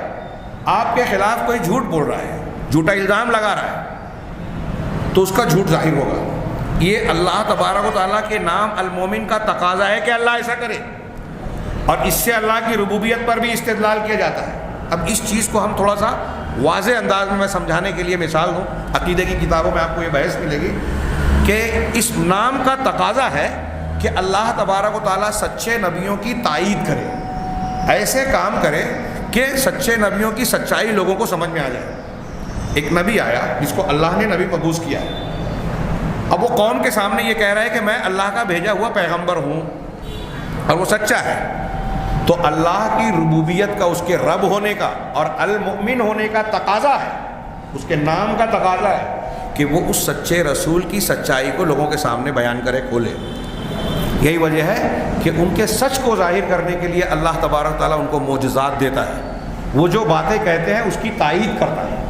آپ کے خلاف کوئی جھوٹ بول رہا ہے، جھوٹا الزام لگا رہا ہے، تو اس کا جھوٹ ظاہر ہوگا۔ یہ اللہ تبارک و تعالیٰ کے نام المومن کا تقاضا ہے کہ اللہ ایسا کرے، اور اس سے اللہ کی ربوبیت پر بھی استدلال کیا جاتا ہے۔ اب اس چیز کو ہم تھوڑا سا واضح انداز میں سمجھانے کے لیے مثال دوں۔ عقیدے کی کتابوں میں آپ کو یہ بحث ملے گی کہ اس نام کا تقاضا ہے کہ اللہ تبارک و تعالیٰ سچے نبیوں کی تائید کرے، ایسے کام کرے کہ سچے نبیوں کی سچائی لوگوں کو سمجھ میں آ جائے۔ ایک نبی آیا جس کو اللہ نے نبی مبعوث کیا ہے، اب وہ قوم کے سامنے یہ کہہ رہا ہے کہ میں اللہ کا بھیجا ہوا پیغمبر ہوں، اور وہ سچا ہے، تو اللہ کی ربوبیت کا، اس کے رب ہونے کا اور المؤمن ہونے کا تقاضا ہے، اس کے نام کا تقاضا ہے کہ وہ اس سچے رسول کی سچائی کو لوگوں کے سامنے بیان کرے، کھولے۔ یہی وجہ ہے کہ ان کے سچ کو ظاہر کرنے کے لیے اللہ تبارک تعالیٰ ان کو معجزات دیتا ہے، وہ جو باتیں کہتے ہیں اس کی تائید کرتا ہے۔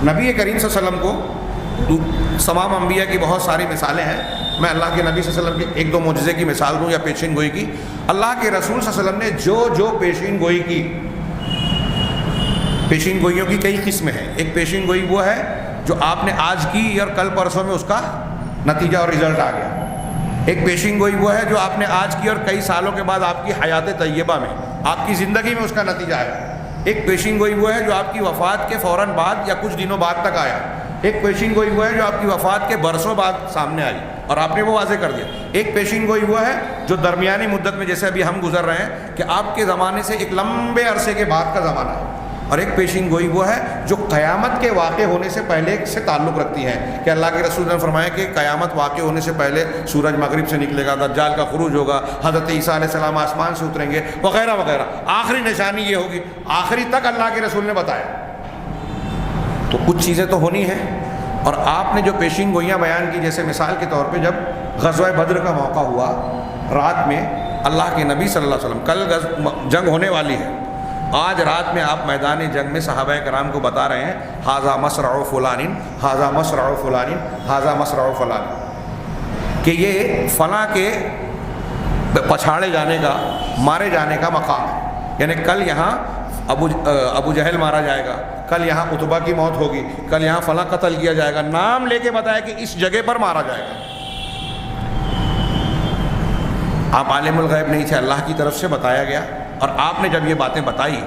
نبی کریم صلی اللہ علیہ وسلم کو تمام انبیاء کی بہت ساری مثالیں ہیں، میں اللہ کے نبی صلی اللہ علیہ وسلم کے ایک دو معجزے کی مثال دوں یا پیشین گوئی کی۔ اللہ کے رسول صلی اللہ علیہ وسلم نے جو پیشین گوئی کی، پیشین گوئیوں کی کئی قسمیں ہیں۔ ایک پیشین گوئی وہ ہے جو آپ نے آج کی اور کل پرسوں میں اس کا نتیجہ اور رزلٹ آ گیا۔ ایک پیشین گوئی وہ ہے جو آپ نے آج کی اور کئی سالوں کے بعد آپ کی حیات طیبہ میں، آپ کی زندگی میں اس کا نتیجہ آیا۔ ایک پیشین گوئی وہ ہے جو آپ کی وفات کے فوراً بعد یا کچھ دنوں بعد تک آیا۔ ایک پیشین گوئی وہ ہے جو آپ کی وفات کے برسوں بعد سامنے آئی اور آپ نے وہ واضح کر دیا۔ ایک پیشین گوئی وہ ہے جو درمیانی مدت میں، جیسے ابھی ہم گزر رہے ہیں، کہ آپ کے زمانے سے ایک لمبے عرصے کے بعد کا زمانہ ہے۔ اور ایک پیشین گوئی وہ ہے جو قیامت کے واقع ہونے سے پہلے سے تعلق رکھتی ہے، کہ اللہ کے رسول نے فرمایا کہ قیامت واقع ہونے سے پہلے سورج مغرب سے نکلے گا، دجال کا خروج ہوگا، حضرت عیسیٰ علیہ السلام آسمان سے اتریں گے، وغیرہ وغیرہ۔ آخری نشانی یہ ہوگی، آخری تک اللہ کے رسول نے بتایا۔ تو کچھ چیزیں تو ہونی ہیں، اور آپ نے جو پیشین گوئیاں بیان کی، جیسے مثال کے طور پہ جب غزوہ بدر کا موقع ہوا، رات میں اللہ کے نبی صلی اللہ علیہ وسلم، کل جنگ ہونے والی ہے، آج رات میں آپ میدان جنگ میں صحابہ کرام کو بتا رہے ہیں، ھذا مصرع فلان، ھذا مصرع فلان، ھذا مصرع فلان، کہ یہ فلاں کے پچھاڑے جانے کا، مارے جانے کا مقام ہے۔ یعنی کل یہاں ابو جہل مارا جائے گا، کل یہاں عتبہ کی موت ہوگی، کل یہاں فلاں قتل کیا جائے گا، نام لے کے بتایا کہ اس جگہ پر مارا جائے گا۔ آپ عالم الغیب نہیں تھے، اللہ کی طرف سے بتایا گیا، اور آپ نے جب یہ باتیں بتائی،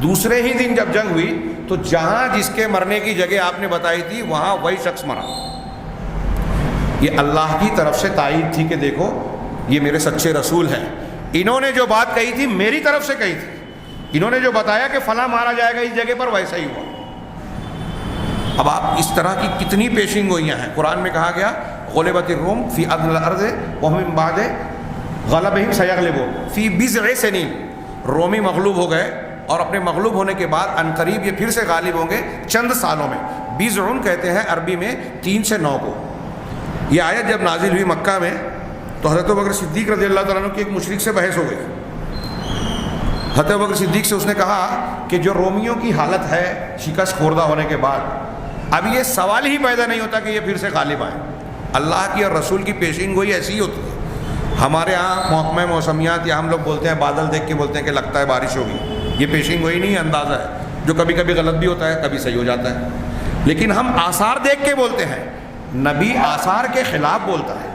دوسرے ہی دن جب جنگ ہوئی تو جہاں جس کے مرنے کی جگہ آپ نے بتائی تھی وہاں وہی شخص مرا۔ یہ اللہ کی طرف سے تائید تھی کہ دیکھو یہ میرے سچے رسول ہیں، انہوں نے جو بات کہی تھی میری طرف سے کہی تھی، انہوں نے جو بتایا کہ فلاں مارا جائے گا اس جگہ پر، ویسا ہی ہوا۔ اب آپ اس طرح کی کتنی پیشین گوئیاں ہیں۔ قرآن میں کہا گیا غلبت الروم فی ادنی الارض وهم من بعد غلبہم سیغلبون فی بضع سنین، رومی مغلوب ہو گئے اور اپنے مغلوب ہونے کے بعد عنقریب یہ پھر سے غالب ہوں گے چند سالوں میں۔ بضع کہتے ہیں عربی میں 3 سے 9 کو. یہ آیت جب نازل ہوئی مکہ میں تو حضرت ابوبکر صدیق رضی اللہ تعالیٰ عنہ کی ایک مشرک سے بحث ہو گئی. حضرت ابوبکر صدیق سے اس نے کہا کہ جو رومیوں کی حالت ہے شکست خوردہ ہونے کے بعد، اب یہ سوال ہی پیدا نہیں ہوتا کہ یہ پھر سے غالب آئیں. اللہ کی اور رسول کی پیشین گوئی ایسی ہی ہوتی ہے. ہمارے ہاں محکمہ موسمیات یا ہم لوگ بولتے ہیں بادل دیکھ کے بولتے ہیں کہ لگتا ہے بارش ہوگی. یہ پیشین گوئی نہیں ہے، اندازہ ہے جو کبھی کبھی غلط بھی ہوتا ہے، کبھی صحیح ہو جاتا ہے. لیکن ہم آثار دیکھ کے بولتے ہیں، نبی آثار کے خلاف بولتا ہے.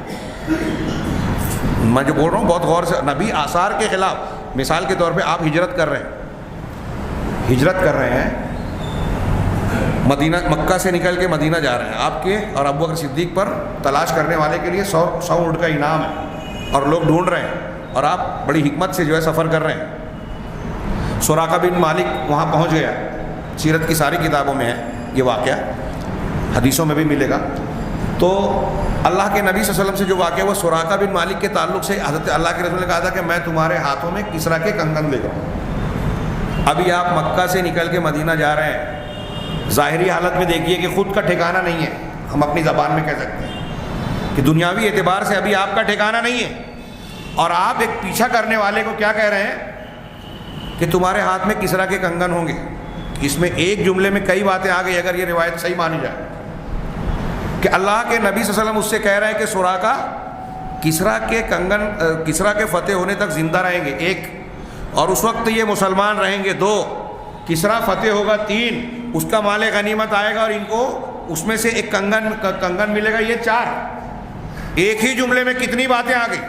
میں جو بول رہا ہوں بہت غور سے، نبی آثار کے خلاف. مثال کے طور پہ آپ ہجرت کر رہے ہیں مدینہ، مکہ سے نکل کے مدینہ جا رہے ہیں. آپ کے اور ابوبکر صدیق پر تلاش کرنے والے کے لیے 100 اونٹ کا انعام ہے اور لوگ ڈھونڈ رہے ہیں اور آپ بڑی حکمت سے جو ہے سفر کر رہے ہیں. سراقہ بن مالک وہاں پہنچ گیا. سیرت کی ساری کتابوں میں ہے یہ واقعہ، حدیثوں میں بھی ملے گا. تو اللہ کے نبی صلی اللہ علیہ وسلم سے جو واقعہ وہ سراقہ بن مالک کے تعلق سے حضرت اللہ کے رسول نے کہا تھا کہ میں تمہارے ہاتھوں میں کسریٰ کے کنگن دے گا. ابھی آپ مکہ سے نکل کے مدینہ جا رہے ہیں، ظاہری حالت میں دیکھیے کہ خود کا ٹھکانہ نہیں ہے. ہم اپنی زبان میں کہہ سکتے ہیں کہ دنیاوی اعتبار سے ابھی آپ کا ٹھکانہ نہیں ہے، اور آپ ایک پیچھا کرنے والے کو کیا کہہ رہے ہیں کہ تمہارے ہاتھ میں کسریٰ کے کنگن ہوں گے. اس میں ایک جملے میں کئی باتیں آ گئی اگر یہ روایت صحیح مانی جائے کہ اللہ کے نبی صلی اللہ علیہ وسلم اس سے کہہ رہے ہیں کہ سراقہ کسریٰ کے کنگن، کسریٰ کے فتح ہونے تک زندہ رہیں گے 1، اور اس وقت یہ مسلمان رہیں گے 2، کسریٰ فتح ہوگا 3، اس کا مال غنیمت آئے گا اور ان کو اس میں سے ایک کنگن ملے گا، یہ 4. ایک ہی جملے میں کتنی باتیں آ گئی.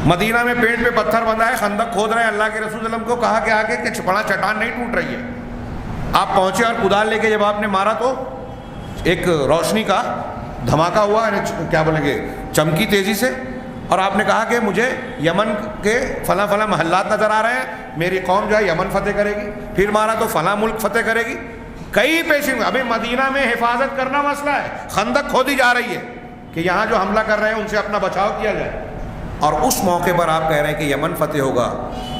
مدینہ میں پیٹ پہ پتھر بندھا ہے، خندق کھود رہے ہیں. اللہ کے رسول صلی اللہ علیہ وسلم کو کہا کہ آگے کہ بڑا چٹان نہیں ٹوٹ رہی ہے. آپ پہنچے اور کدال لے کے جب آپ نے مارا تو ایک روشنی کا دھماکہ ہوا، یعنی کیا بولیں گے چمکی تیزی سے، اور آپ نے کہا کہ مجھے یمن کے فلاں فلاں محلات نظر آ رہے ہیں، میری قوم جو ہے یمن فتح کرے گی. پھر مارا تو فلاں ملک فتح کرے گی. کئی پیشین ابھی مدینہ میں حفاظت کرنا مسئلہ ہے. خندق کھودی جا رہی ہے کہ یہاں جو حملہ کر رہے ہیں ان سے اپنا بچاؤ کیا جائے. اور اس موقع پر آپ کہہ رہے ہیں کہ یمن فتح ہوگا،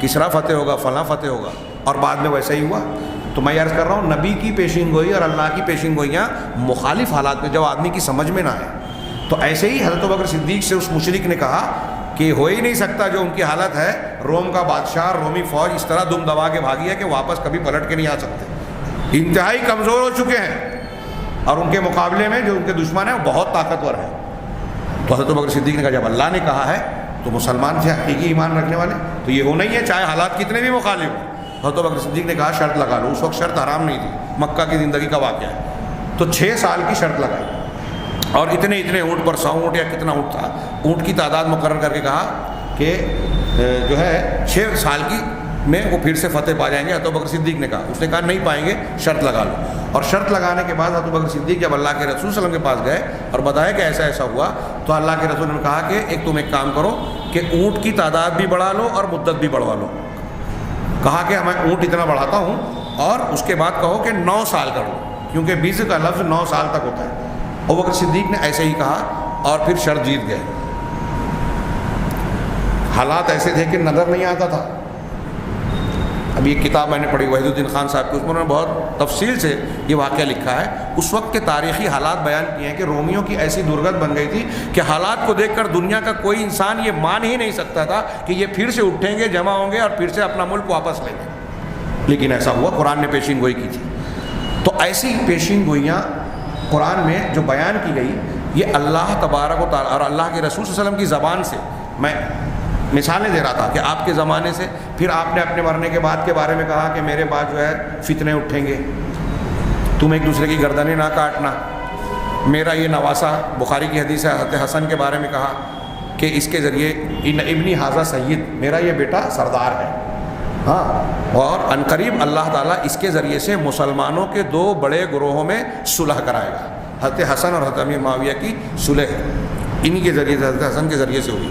کسریٰ فتح ہوگا، فلاں فتح ہوگا، اور بعد میں ویسا ہی ہوا. تو میں عرض کر رہا ہوں نبی کی پیشین گوئی اور اللہ کی پیشین گوئیاں مخالف حالات میں جب آدمی کی سمجھ میں نہ آئے. تو ایسے ہی حضرت ابوبکر صدیق سے اس مشرک نے کہا کہ ہو ہی نہیں سکتا جو ان کی حالت ہے، روم کا بادشاہ، رومی فوج اس طرح دم دبا کے بھاگی ہے کہ واپس کبھی پلٹ کے نہیں آ سکتے. انتہائی کمزور ہو چکے ہیں اور ان کے مقابلے میں جو ان کے دشمن ہیں وہ بہت طاقتور ہیں. تو حضرت ابوبکر صدیق نے کہا جب اللہ نے کہا ہے تو مسلمان تھے حقیقی ایمان رکھنے والے، تو یہ ہو نہیں ہے چاہے حالات کتنے بھی مخالف ہوں. حضرت ابوبکر صدیق نے کہا شرط لگا لو. اس وقت شرط حرام نہیں تھی، مکہ کی زندگی کا واقعہ ہے. تو 6 سال کی شرط لگائی اور اتنے اونٹ پر 100 اونٹ یا کتنا اونٹ تھا، اونٹ کی تعداد مقرر کر کے کہا کہ جو ہے 6 سال کی میں وہ پھر سے فتح پا جائیں گے. حضرت ابوبکر صدیق نے کہا، اس نے کہا نہیں پائیں گے، شرط لگا لو. اور شرط لگانے کے بعد حضرت ابوبکر صدیق جب اللہ کے رسول صلی اللہ علیہ وسلم کے پاس گئے اور بتایا کہ ایسا ایسا ہوا، تو اللہ کے رسول نے کہا کہ تم ایک کام کرو کہ اونٹ کی تعداد بھی بڑھا لو اور مدت بھی بڑھوا لو. کہا کہ میں اونٹ اتنا بڑھاتا ہوں اور اس کے بعد کہو کہ 9 سال کر لو، کیونکہ بیز کا لفظ 9 سال تک ہوتا ہے. ابوبکر صدیق نے ایسے ہی کہا اور پھر شرط جیت گئے. حالات ایسے تھے کہ نظر نہیں آتا تھا. اب یہ کتاب میں نے پڑھی وحید الدین خان صاحب کی، اس میں انہوں نے بہت تفصیل سے یہ واقعہ لکھا ہے. اس وقت کے تاریخی حالات بیان کیے ہیں کہ رومیوں کی ایسی درگت بن گئی تھی کہ حالات کو دیکھ کر دنیا کا کوئی انسان یہ مان ہی نہیں سکتا تھا کہ یہ پھر سے اٹھیں گے، جمع ہوں گے اور پھر سے اپنا ملک واپس لیں گے. لیکن ایسا ہوا، قرآن نے پیشین گوئی کی تھی. تو ایسی پیشین گوئیاں قرآن میں جو بیان کی گئی، یہ اللہ تبارک و تعالیٰ اور اللہ کے رسول صلی اللہ علیہ وسلم کی زبان سے، میں مثالیں دے رہا تھا کہ آپ کے زمانے سے پھر آپ نے اپنے مرنے کے بعد کے بارے میں کہا کہ میرے بعد جو ہے فتنے اٹھیں گے، تم ایک دوسرے کی گردنیں نہ کاٹنا. میرا یہ نواسہ، بخاری کی حدیث ہے، حضرت حسن کے بارے میں کہا کہ اس کے ذریعے ابنی حاضہ سید، میرا یہ بیٹا سردار ہے. ہاں، اور عنقریب اللہ تعالیٰ اس کے ذریعے سے مسلمانوں کے 2 بڑے گروہوں میں صلح کرائے گا. حضرت حسن اور حضرت امیر معاویہ کی صلح انہی کے ذریعے سے، حضرت حسن کے ذریعے سے ہوئی.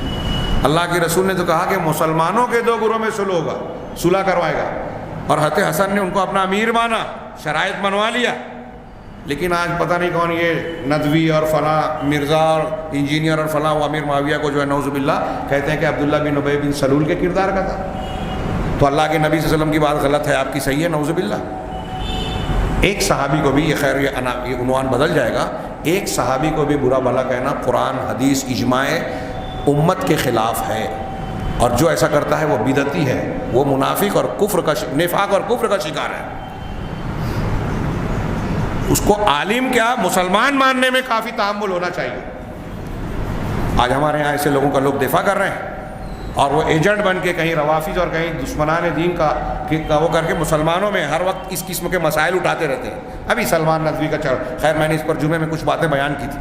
اللہ کے رسول نے تو کہا کہ مسلمانوں کے 2 گروہ میں صلح ہوگا، صلح کروائے گا. اور حضرت حسن نے ان کو اپنا امیر مانا، شرائط منوا لیا. لیکن آج پتہ نہیں کون یہ ندوی اور فلاں مرزا اور انجینئر اور فلاں وہ امیر معاویہ کو جو ہے نعوذ باللہ کہتے ہیں کہ عبداللہ بن ابی بن سلول کے کردار کا تھا. تو اللہ کے نبی صلی اللہ علیہ وسلم کی بات غلط ہے، آپ کی صحیح ہے، نعوذ باللہ. ایک صحابی کو بھی یہ عنوان بدل جائے گا، ایک صحابی کو بھی برا بھلا کہنا قرآن حدیث اجماع امت کے خلاف ہے، اور جو ایسا کرتا ہے وہ بدعتی ہے، وہ منافق اور نفاق اور کفر کا شکار ہے۔ اس کو عالم کیا مسلمان ماننے میں کافی تحمل ہونا چاہیے۔ آج ہمارے یہاں ایسے لوگوں کا لوگ دفاع کر رہے ہیں، اور وہ ایجنٹ بن کے کہیں روافظ اور کہیں دشمنان دین کا وہ کر کے مسلمانوں میں ہر وقت اس قسم کے مسائل اٹھاتے رہتے ہیں۔ ابھی سلمان ندوی کا خیر میں نے اس پر جمعے میں کچھ باتیں بیان کی تھی،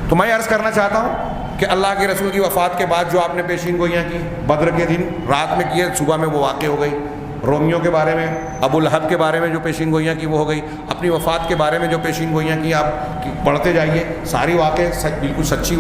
تو میں عرض کرنا چاہتا ہوں کہ اللہ کے رسول کی وفات کے بعد جو آپ نے پیشین گوئیاں کی بدر کے دن رات میں کیے، صبح میں وہ واقع ہو گئی، رومیوں کے بارے میں، ابو لہب کے بارے میں جو پیشین گوئیاں کی وہ ہو گئی، اپنی وفات کے بارے میں جو پیشین گوئیاں کی آپ پڑھتے جائیے، ساری واقع بالکل سچی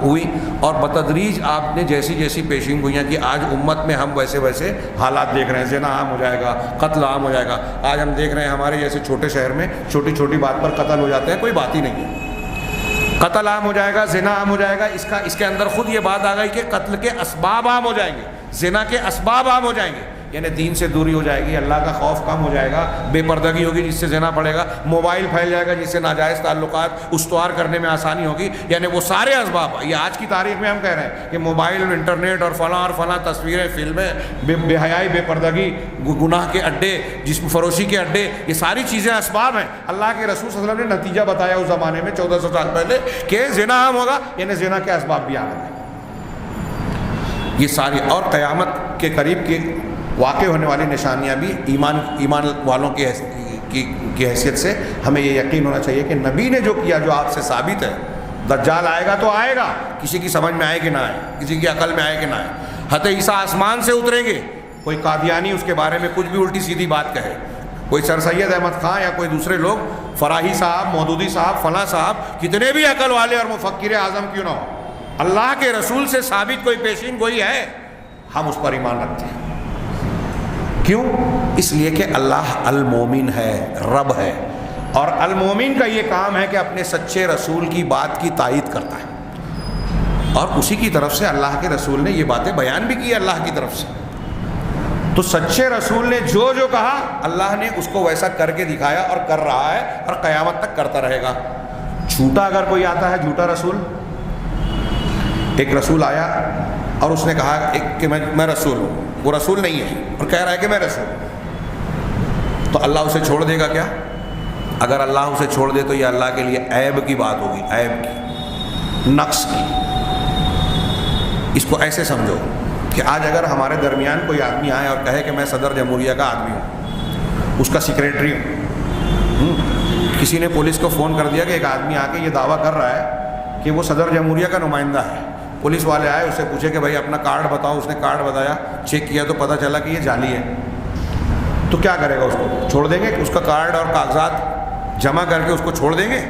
ہوئی، اور بتدریج آپ نے جیسی جیسی پیشین گوئیاں کی آج امت میں ہم ویسے ویسے حالات دیکھ رہے ہیں، زنا عام ہو جائے گا، قتل عام ہو جائے گا۔ آج ہم دیکھ رہے ہیں ہمارے جیسے چھوٹے شہر میں چھوٹی چھوٹی بات پر قتل ہو جاتے ہیں، کوئی بات ہی نہیں ہے، قتل عام ہو جائے گا، زنا عام ہو جائے گا۔ اس کے اندر خود یہ بات آ گئی کہ قتل کے اسباب عام ہو جائیں گے، زنا کے اسباب عام ہو جائیں گے، یعنی دین سے دوری ہو جائے گی، اللہ کا خوف کم ہو جائے گا، بے پردگی ہوگی جس سے زنا پڑے گا، موبائل پھیل جائے گا جس سے ناجائز تعلقات استوار کرنے میں آسانی ہوگی، یعنی وہ سارے اسباب یہ آج کی تاریخ میں ہم کہہ رہے ہیں کہ موبائل اور انٹرنیٹ اور فلاں تصویریں، فلمیں، بے حیائی، بے پردگی، گناہ کے اڈے، جسم فروشی کے اڈے، یہ ساری چیزیں اسباب ہیں۔ اللہ کے رسول صلی اللہ علیہ وسلم نے نتیجہ بتایا اس زمانے میں 1400 سال پہلے کہ زنا عام ہوگا، یعنی زنا کے اسباب بھی عام ہیں۔ یہ ساری اور قیامت کے قریب کی واقع ہونے والی نشانیاں بھی ایمان والوں کی حیثیت سے ہمیں یہ یقین ہونا چاہیے کہ نبی نے جو کیا، جو آپ سے ثابت ہے، دجال آئے گا تو آئے گا، کسی کی سمجھ میں آئے کہ نہ آئے، کسی کی عقل میں آئے کہ نہ آئے۔ حضرت عیسیٰ آسمان سے اتریں گے، کوئی قادیانی اس کے بارے میں کچھ بھی الٹی سیدھی بات کہے، کوئی سر سید احمد خان یا کوئی دوسرے لوگ، فراہی صاحب، مودودی صاحب، فلاں صاحب، کتنے بھی عقل والے اور مفکر اعظم کیوں نہ ہو، اللہ کے رسول سے ثابت کوئی پیشین گوئی ہے، ہم اس پر ایمان رکھتے ہیں۔ کیوں؟ اس لیے کہ اللہ المومن ہے، رب ہے، اور المومن کا یہ کام ہے کہ اپنے سچے رسول کی بات کی تائید کرتا ہے، اور اسی کی طرف سے اللہ کے رسول نے یہ باتیں بیان بھی کی اللہ کی طرف سے۔ تو سچے رسول نے جو جو کہا اللہ نے اس کو ویسا کر کے دکھایا اور کر رہا ہے اور قیامت تک کرتا رہے گا۔ جھوٹا اگر کوئی آتا ہے، جھوٹا رسول، ایک رسول آیا اور اس نے کہا کہ میں رسول ہوں، وہ رسول نہیں ہے اور کہہ رہا ہے کہ میں رسول ہوں، تو اللہ اسے چھوڑ دے گا کیا؟ اگر اللہ اسے چھوڑ دے تو یہ اللہ کے لیے عیب کی بات ہوگی، عیب کی، نقص کی۔ اس کو ایسے سمجھو کہ آج اگر ہمارے درمیان کوئی آدمی آئے اور کہے کہ میں صدر جمہوریہ کا آدمی ہوں، اس کا سیکریٹری ہوں، کسی نے پولیس کو فون کر دیا کہ ایک آدمی آ کے یہ دعویٰ کر رہا ہے کہ وہ صدر جمہوریہ کا نمائندہ ہے، پولیس والے آئے، اس سے پوچھے کہ بھائی اپنا کارڈ بتاؤ، اس نے کارڈ بتایا، چیک کیا تو پتہ چلا کہ یہ جعلی ہے، تو کیا کرے گا؟ اس کو چھوڑ دیں گے کہ اس کا کارڈ اور کاغذات جمع کر کے اس کو چھوڑ دیں گے؟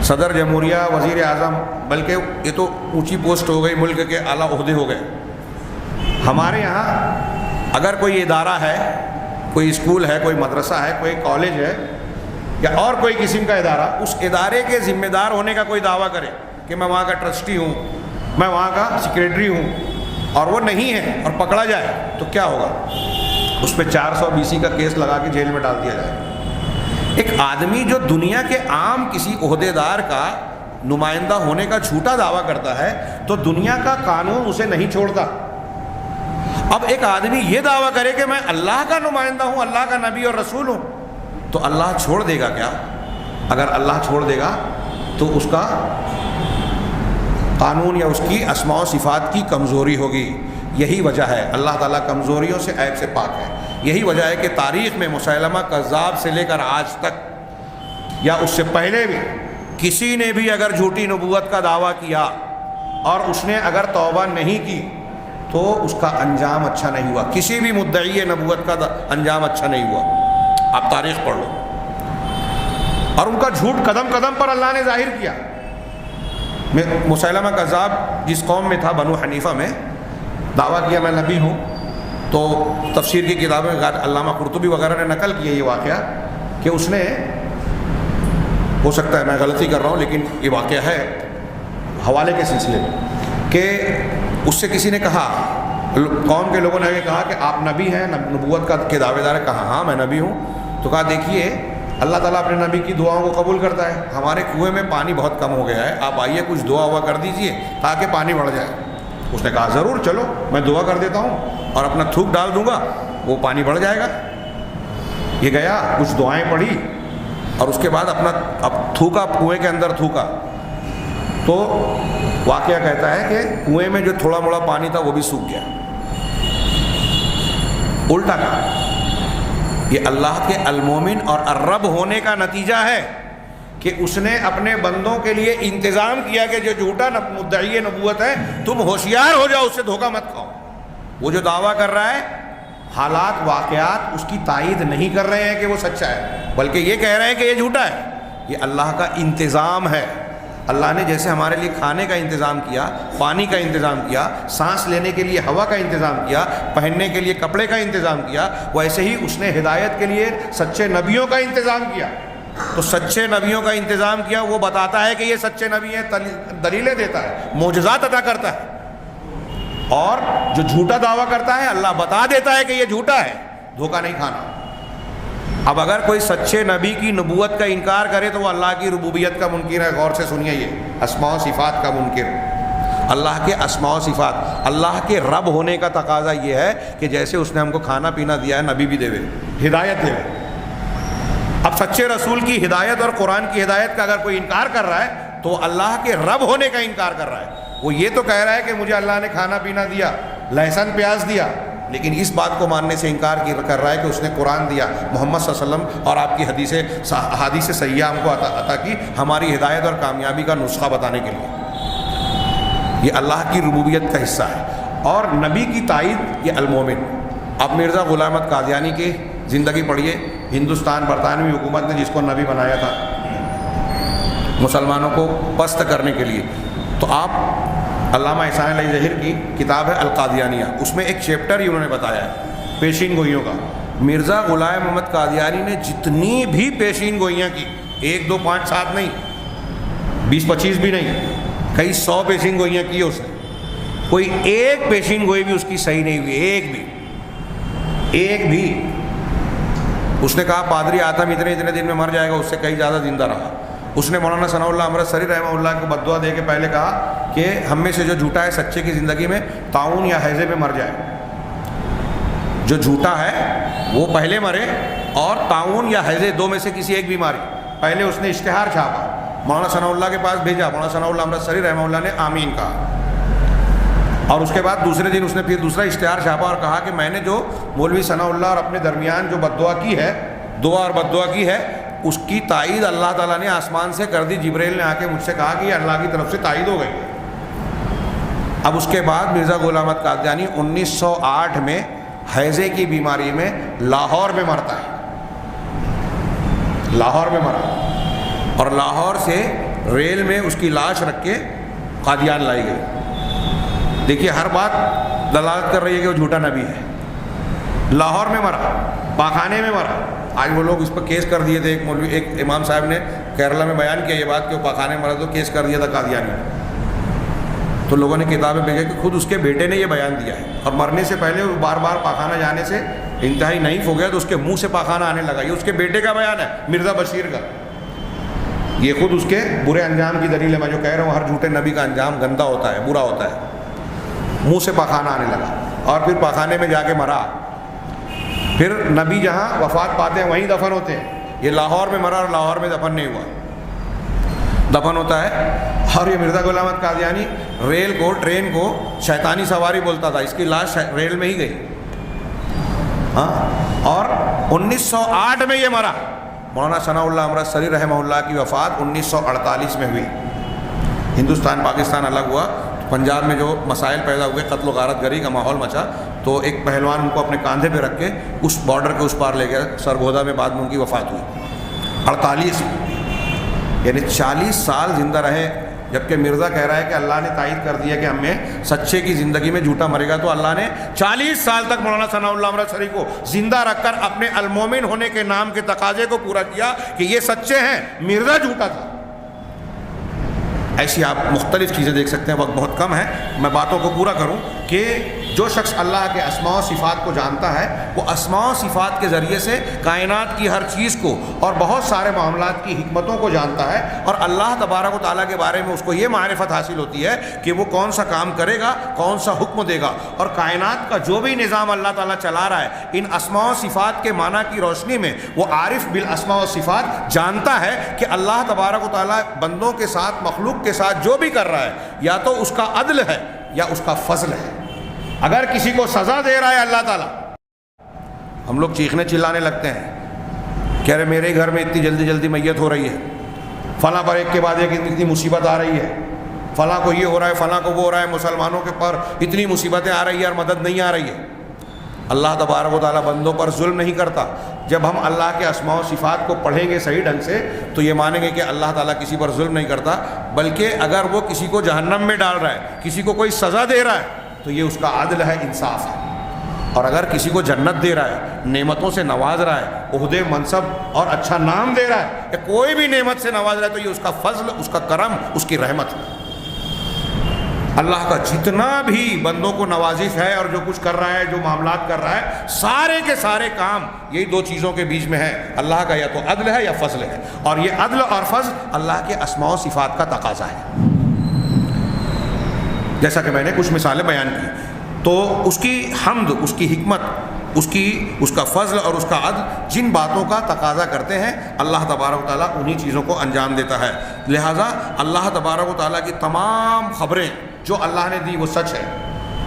صدر جمہوریہ، وزیر اعظم، بلکہ یہ تو اونچی پوسٹ ہو گئی، ملک کے اعلیٰ عہدے ہو گئے۔ ہمارے یہاں اگر کوئی ادارہ ہے، کوئی اسکول ہے، کوئی مدرسہ ہے، کوئی کالج ہے یا اور کوئی قسم کا ادارہ، اس ادارے کے ذمہ دار ہونے کا کوئی دعویٰ کرے کہ میں وہاں کا ٹرسٹی ہوں، میں وہاں کا سیکریٹری ہوں، اور وہ نہیں ہے اور پکڑا جائے تو کیا ہوگا؟ اس پہ 420 کا کیس لگا کے جیل میں ڈال دیا جائے۔ ایک آدمی جو دنیا کے عام کسی عہدے دار کا نمائندہ ہونے کا جھوٹا دعویٰ کرتا ہے تو دنیا کا قانون اسے نہیں چھوڑتا۔ اب ایک آدمی یہ دعویٰ کرے کہ میں اللہ کا نمائندہ ہوں، اللہ کا نبی اور رسول ہوں، تو اللہ چھوڑ دے گا کیا؟ اگر اللہ چھوڑ دے گا تو اس کا قانون یا اس کی اسماء و صفات کی کمزوری ہوگی۔ یہی وجہ ہے، اللہ تعالیٰ کمزوریوں سے، عیب سے پاک ہے۔ یہی وجہ ہے کہ تاریخ میں مسیلمہ کذاب سے لے کر آج تک یا اس سے پہلے بھی کسی نے بھی اگر جھوٹی نبوت کا دعویٰ کیا اور اس نے اگر توبہ نہیں کی تو اس کا انجام اچھا نہیں ہوا۔ کسی بھی مدعی نبوت کا انجام اچھا نہیں ہوا، آپ تاریخ پڑھ لو۔ اور ان کا جھوٹ قدم قدم پر اللہ نے ظاہر کیا۔ مسیلمہ کذاب جس قوم میں تھا، بنو حنیفہ میں، دعویٰ کیا میں نبی ہوں، تو تفسیر کی کتابیں علامہ قرطبی وغیرہ نے نقل کیا یہ واقعہ کہ اس نے، ہو سکتا ہے میں غلطی کر رہا ہوں لیکن یہ واقعہ ہے حوالے کے سلسلے میں، کہ اس سے کسی نے کہا، قوم کے لوگوں نے کہا کہ آپ نبی ہیں، نبوت کا کے دعوے دار ہے؟ کہا ہاں میں نبی ہوں۔ تو کہا دیکھیے اللہ تعالیٰ اپنے نبی کی دعاؤں کو قبول کرتا ہے. ہمارے کنویں میں پانی بہت کم ہو گیا ہے, آپ آئیے کچھ دعا ہوا کر دیجئے تاکہ پانی بڑھ جائے. اس نے کہا ضرور, چلو میں دعا کر دیتا ہوں اور اپنا تھوک ڈال دوں گا, وہ پانی بڑھ جائے گا. یہ گیا, کچھ دعائیں پڑھی اور اس کے بعد اپنا اب تھوکا, کنویں کے اندر تھوکا, تو واقعہ کہتا ہے کہ کنویں میں جو تھوڑا موڑا پانی تھا وہ بھی سوکھ گیا. الٹا کہا. یہ اللہ کے المومن اور الرب ہونے کا نتیجہ ہے کہ اس نے اپنے بندوں کے لیے انتظام کیا کہ جو جھوٹا مدعی نبوت ہے تم ہوشیار ہو جاؤ, اس سے دھوکہ مت کھاؤ. وہ جو دعویٰ کر رہا ہے, حالات واقعات اس کی تائید نہیں کر رہے ہیں کہ وہ سچا ہے, بلکہ یہ کہہ رہے ہیں کہ یہ جھوٹا ہے. یہ اللہ کا انتظام ہے. اللہ نے جیسے ہمارے لیے کھانے کا انتظام کیا, پانی کا انتظام کیا, سانس لینے کے لیے ہوا کا انتظام کیا, پہننے کے لیے کپڑے کا انتظام کیا, ویسے ہی اس نے ہدایت کے لیے سچے نبیوں کا انتظام کیا. تو سچے نبیوں کا انتظام کیا, وہ بتاتا ہے کہ یہ سچے نبی ہیں, دلیلیں دیتا ہے, معجزات عطا کرتا ہے. اور جو جھوٹا دعویٰ کرتا ہے اللہ بتا دیتا ہے کہ یہ جھوٹا ہے, دھوکہ نہیں کھانا. اب اگر کوئی سچے نبی کی نبوت کا انکار کرے تو وہ اللہ کی ربوبیت کا منکر ہے. غور سے سنیے, یہ اسماء و صفات کا منکر. اللہ کے اسماء و صفات, اللہ کے رب ہونے کا تقاضا یہ ہے کہ جیسے اس نے ہم کو کھانا پینا دیا ہے, نبی بھی دے, ہدایت دے. اب سچے رسول کی ہدایت اور قرآن کی ہدایت کا اگر کوئی انکار کر رہا ہے تو اللہ کے رب ہونے کا انکار کر رہا ہے. وہ یہ تو کہہ رہا ہے کہ مجھے اللہ نے کھانا پینا دیا, لہسن پیاز دیا, لیکن اس بات کو ماننے سے انکار کر رہا ہے کہ اس نے قرآن دیا, محمد صلی اللہ علیہ وسلم اور آپ کی حدیث صحیحہ ہم کو عطا کی ہماری ہدایت اور کامیابی کا نسخہ بتانے کے لیے. یہ اللہ کی ربوبیت کا حصہ ہے. اور نبی کی تائید, یہ المومن. اب مرزا غلام احمد قادیانی کی زندگی پڑھیے. ہندوستان برطانوی حکومت نے جس کو نبی بنایا تھا مسلمانوں کو پست کرنے کے لیے, تو آپ علامہ احسان علی ظہیر کی کتاب ہے القادیانیہ, اس میں ایک چیپٹر ہی انہوں نے بتایا ہے پیشین گوئیوں کا. مرزا غلام محمد قادیانی نے جتنی بھی پیشین گوئیاں کی, 1 2 5 7 نہیں, 20 25 بھی نہیں, کئی 100 پیشین گوئیاں کی اس نے, کوئی ایک پیشین گوئی بھی اس کی صحیح نہیں ہوئی, ایک بھی. اس نے کہا پادری آدم اتنے دن میں مر جائے گا, اس سے کئی زیادہ زندہ رہا. اس نے مولانا ثناء اللہ امرتسری رحمہ اللہ کو بددعا دے کے پہلے کہا کہ ہم میں سے جو جھوٹا ہے سچے کی زندگی میں طاعون یا ہیضے پہ مر جائے. جو جھوٹا ہے وہ پہلے مرے, اور طاعون یا ہیضے دو میں سے کسی ایک بیماری. پہلے اس نے اشتہار چھاپا, مولانا ثناء اللہ کے پاس بھیجا, مولانا ثناء اللہ امرتسری رحمہ اللہ نے آمین کہا, اور اس کے بعد دوسرے دن اس نے پھر دوسرا اشتہار چھاپا اور کہا کہ میں نے جو مولوی ثناء اللہ اور اپنے درمیان جو بددعا کی ہے, دعا اور بددعا کی ہے, اس کی تائید اللہ تعالیٰ نے آسمان سے کر دی. جبرائیل نے آ کے مجھ سے کہا کہ یہ اللہ کی طرف سے تائید ہو گئی. اب اس کے بعد مرزا غلام احمد قادیانی 1908 میں ہیضے کی بیماری میں لاہور میں مرتا ہے. لاہور میں مرا, اور لاہور سے ریل میں اس کی لاش رکھ کے قادیان لائی گئی. دیکھیے ہر بات دلالت کر رہی ہے کہ وہ جھوٹا نبی ہے. لاہور میں مرا, پاخانے میں مرا. آج وہ لوگ اس پر کیس کر دیے تھے, ایک امام صاحب نے کیرلا میں بیان کیا یہ بات کہ وہ پاخانے میں مرا, تو کیس کر دیا تھا قادیانی. تو لوگوں نے کتابیں بھیجی کہ خود اس کے بیٹے نے یہ بیان دیا ہے, اور مرنے سے پہلے وہ بار بار پاخانہ جانے سے انتہائی نحیف ہو گیا تو اس کے منہ سے پاخانہ آنے لگا. یہ اس کے بیٹے کا بیان ہے, مرزا بشیر کا. یہ خود اس کے برے انجام کی دلیل ہے. میں جو کہہ رہا ہوں ہر جھوٹے نبی کا انجام گندا ہوتا ہے, برا ہوتا ہے. منہ سے پاخانہ آنے لگا اور پھر پاخانے میں جا کے مرا. پھر نبی جہاں وفات پاتے ہیں وہیں دفن ہوتے ہیں. یہ لاہور میں مرا اور لاہور میں دفن نہیں ہوا, دفن ہوتا ہے. اور یہ مرزا غلام احمد قادیانی ٹرین کو شیطانی سواری بولتا تھا, اس کی لاش ریل میں ہی گئی. اور 1908 میں یہ مرا. مولانا ثناء اللہ امرتسری رحمہ اللہ کی وفات 1948 میں ہوئی. ہندوستان پاکستان الگ ہوا, پنجاب میں جو مسائل پیدا ہوئے, قتل و غارت گری کا ماحول مچا, تو ایک پہلوان ان کو اپنے کاندھے پہ رکھ کے اس بارڈر کے اس پار لے گیا سرگودا میں. بعد میں ان کی وفات ہوئی 48 یعنی 40 سال زندہ رہے. جبکہ مرزا کہہ رہا ہے کہ اللہ نے تائید کر دیا کہ ہم میں سچے کی زندگی میں جھوٹا مرے گا, تو اللہ نے 40 سال تک مولانا ثناء اللہ امرتسری کو زندہ رکھ کر اپنے المومن ہونے کے نام کے تقاضے کو پورا کیا کہ یہ سچے ہیں, مرزا جھوٹا تھا. ایسی آپ مختلف چیزیں دیکھ سکتے ہیں, وقت بہت کم ہے, میں باتوں کو پورا کروں کہ جو شخص اللہ کے اسماء و صفات کو جانتا ہے وہ اسماء و صفات کے ذریعے سے کائنات کی ہر چیز کو اور بہت سارے معاملات کی حکمتوں کو جانتا ہے، اور اللہ تبارک و تعالیٰ کے بارے میں اس کو یہ معرفت حاصل ہوتی ہے کہ وہ کون سا کام کرے گا، کون سا حکم دے گا، اور کائنات کا جو بھی نظام اللہ تعالیٰ چلا رہا ہے ان اسماء و صفات کے معنی کی روشنی میں وہ عارف بالاسماء و صفات جانتا ہے کہ اللہ تبارک و تعالیٰ بندوں کے ساتھ، مخلوق کے ساتھ جو بھی کر رہا ہے یا تو اس کا عدل ہے یا اس کا فضل ہے۔ اگر کسی کو سزا دے رہا ہے اللہ تعالیٰ، ہم لوگ چیخنے چلانے لگتے ہیں، کہہ رہے میرے گھر میں اتنی جلدی جلدی میت ہو رہی ہے، فلاں پر ایک کے بعد ایک اتنی مصیبت آ رہی ہے، فلاں کو یہ ہو رہا ہے، فلاں کو وہ ہو رہا ہے، مسلمانوں کے پر اتنی مصیبتیں آ رہی ہیں اور مدد نہیں آ رہی ہے۔ اللہ تبارک و تعالیٰ بندوں پر ظلم نہیں کرتا۔ جب ہم اللہ کے اسماء و صفات کو پڑھیں گے صحیح ڈھنگ سے تو یہ مانیں گے کہ اللہ تعالیٰ کسی پر ظلم نہیں کرتا، بلکہ اگر وہ کسی کو جہنم میں ڈال رہا ہے، کسی کو کوئی سزا دے رہا ہے تو یہ اس کا عدل ہے، انصاف ہے، اور اگر کسی کو جنت دے رہا ہے، نعمتوں سے نواز رہا ہے، عہدے، منصب اور اچھا نام دے رہا ہے، یا کوئی بھی نعمت سے نواز رہا ہے تو یہ اس کا فضل، اس کا کرم، اس کی رحمت ہے۔ اللہ کا جتنا بھی بندوں کو نوازش ہے اور جو کچھ کر رہا ہے، جو معاملات کر رہا ہے، سارے کے سارے کام یہی دو چیزوں کے بیچ میں ہے، اللہ کا یا تو عدل ہے یا فضل ہے، اور یہ عدل اور فضل اللہ کے اسماء و صفات کا تقاضا ہے۔ جیسا کہ میں نے کچھ مثالیں بیان کی، تو اس کی حمد، اس کی حکمت، اس کا فضل اور اس کا عدل جن باتوں کا تقاضا کرتے ہیں اللہ تبارک و تعالیٰ انہی چیزوں کو انجام دیتا ہے۔ لہٰذا اللہ تبارک و تعالیٰ کی تمام خبریں جو اللہ نے دی وہ سچ ہے،